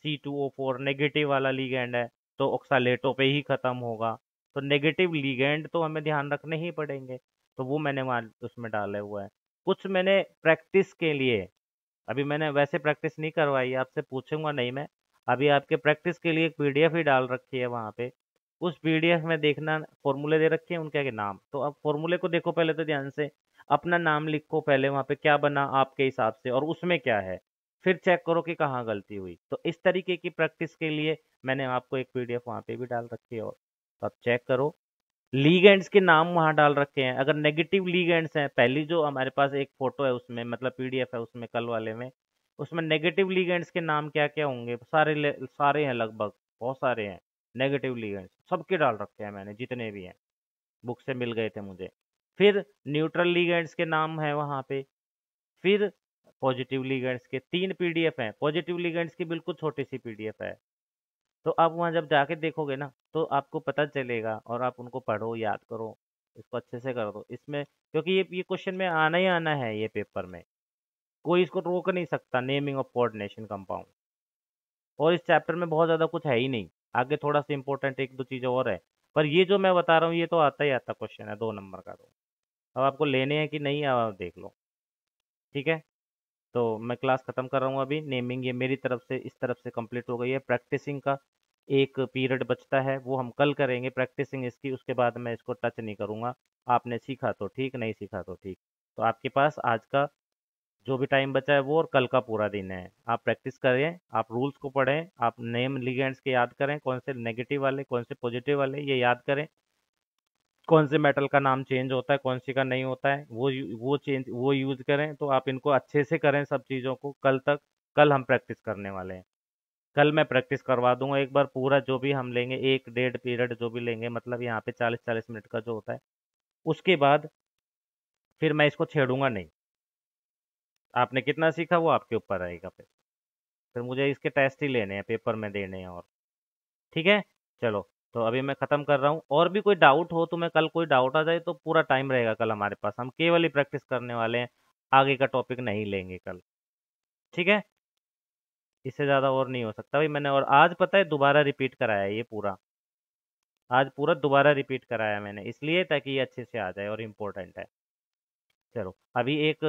C2O4 नेगेटिव वाला लिगेंड है तो ऑक्सालेटो पे ही खत्म होगा। तो नेगेटिव लिगेंड तो हमें ध्यान रखने ही पड़ेंगे, तो वो मैंने वहाँ उसमें डाले हुआ है। कुछ मैंने प्रैक्टिस के लिए, अभी मैंने वैसे प्रैक्टिस नहीं करवाई, आपसे पूछूंगा नहीं मैं। अभी आपके प्रैक्टिस के लिए एक पीडीएफ ही डाल रखी है वहाँ पे। उस पीडीएफ में देखना फॉर्मूले दे रखे हैं उनके के नाम, तो अब फॉर्मूले को देखो पहले तो ध्यान से, अपना नाम लिखो पहले वहाँ पे क्या बना आपके हिसाब से और उसमें क्या है, फिर चेक करो कि कहाँ गलती हुई। तो इस तरीके की प्रैक्टिस के लिए मैंने आपको एक पीडीएफ वहाँ पे भी डाल रखी है, और तो आप चेक करो। लीगेंड्स के नाम वहां डाल रखे हैं। अगर नेगेटिव लीगेंड्स हैं, पहली जो हमारे पास एक फोटो है उसमें, मतलब पीडीएफ है उसमें कल वाले में, उसमें नेगेटिव लीगेंड्स के नाम क्या क्या होंगे, सारे हैं लगभग, बहुत सारे हैं नेगेटिव लीगेंड्स, सबके डाल रखे हैं मैंने जितने भी हैं, बुक से मिल गए थे मुझे। फिर न्यूट्रल लीगेंड्स के नाम है वहां पे। फिर पॉजिटिव लीगेंड्स के 3 पीडीएफ हैं, पॉजिटिव लीगेंड्स की बिल्कुल छोटी सी पीडीएफ है। तो आप वहाँ जब जाके देखोगे ना तो आपको पता चलेगा, और आप उनको पढ़ो, याद करो, इसको अच्छे से कर दो इसमें, क्योंकि ये क्वेश्चन में आना ही आना है ये पेपर में, कोई इसको रोक नहीं सकता। नेमिंग ऑफ कोऑर्डिनेशन कंपाउंड, और इस चैप्टर में बहुत ज़्यादा कुछ है ही नहीं, आगे थोड़ा सा इंपॉर्टेंट एक दो चीज़ें और है, पर ये जो मैं बता रहा हूँ ये तो आता ही आता क्वेश्चन है 2 नंबर का। तो अब आपको लेने हैं कि नहीं, अब आप देख लो, ठीक है। तो मैं क्लास खत्म कर रहा हूँ अभी। नेमिंग ये मेरी तरफ से इस तरफ से कंप्लीट हो गई है। प्रैक्टिसिंग का एक पीरियड बचता है, वो हम कल करेंगे प्रैक्टिसिंग इसकी, उसके बाद मैं इसको टच नहीं करूँगा। आपने सीखा तो ठीक, नहीं सीखा तो ठीक। तो आपके पास आज का जो भी टाइम बचा है वो, और कल का पूरा दिन है। आप प्रैक्टिस करें, आप रूल्स को पढ़ें, आप नेम लिगेंड्स के याद करें, कौन से नेगेटिव वाले कौन से पॉजिटिव वाले ये याद करें, कौन से मेटल का नाम चेंज होता है कौन सी का नहीं होता है, वो यूज करें। तो आप इनको अच्छे से करें सब चीज़ों को कल तक। कल हम प्रैक्टिस करने वाले हैं। कल मैं प्रैक्टिस करवा दूंगा एक बार पूरा, जो भी हम लेंगे 1 डेढ़ पीरियड जो भी लेंगे, मतलब यहाँ पे 40-40 मिनट का जो होता है, उसके बाद फिर मैं इसको छेड़ूंगा नहीं। आपने कितना सीखा वो आपके ऊपर रहेगा। फिर मुझे इसके टेस्ट ही लेने हैं, पेपर में देने हैं, और ठीक है। चलो, तो अभी मैं ख़त्म कर रहा हूँ। और भी कोई डाउट हो तो मैं कल, कोई डाउट आ जाए तो पूरा टाइम रहेगा कल हमारे पास, हम केवल ही प्रैक्टिस करने वाले हैं, आगे का टॉपिक नहीं लेंगे कल, ठीक है। इससे ज़्यादा और नहीं हो सकता भाई मैंने। और आज पता है दोबारा रिपीट कराया है ये पूरा, आज पूरा दोबारा रिपीट कराया मैंने इसलिए ताकि ये अच्छे से आ जाए और इम्पोर्टेंट है। चलो अभी एक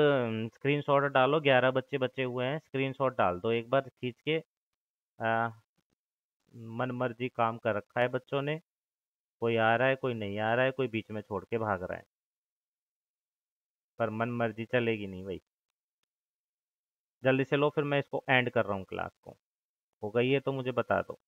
स्क्रीनशॉट डालो, 11 बच्चे बचे हुए हैं, स्क्रीनशॉट डाल दो एक बार खींच के। आ, मन मर्जी काम कर रखा है बच्चों ने, कोई आ रहा है कोई नहीं आ रहा है, कोई बीच में छोड़ के भाग रहा है, पर मन मर्जी चलेगी नहीं भाई। जल्दी से लो, फिर मैं इसको एंड कर रहा हूँ क्लास को। हो गई है तो मुझे बता दो।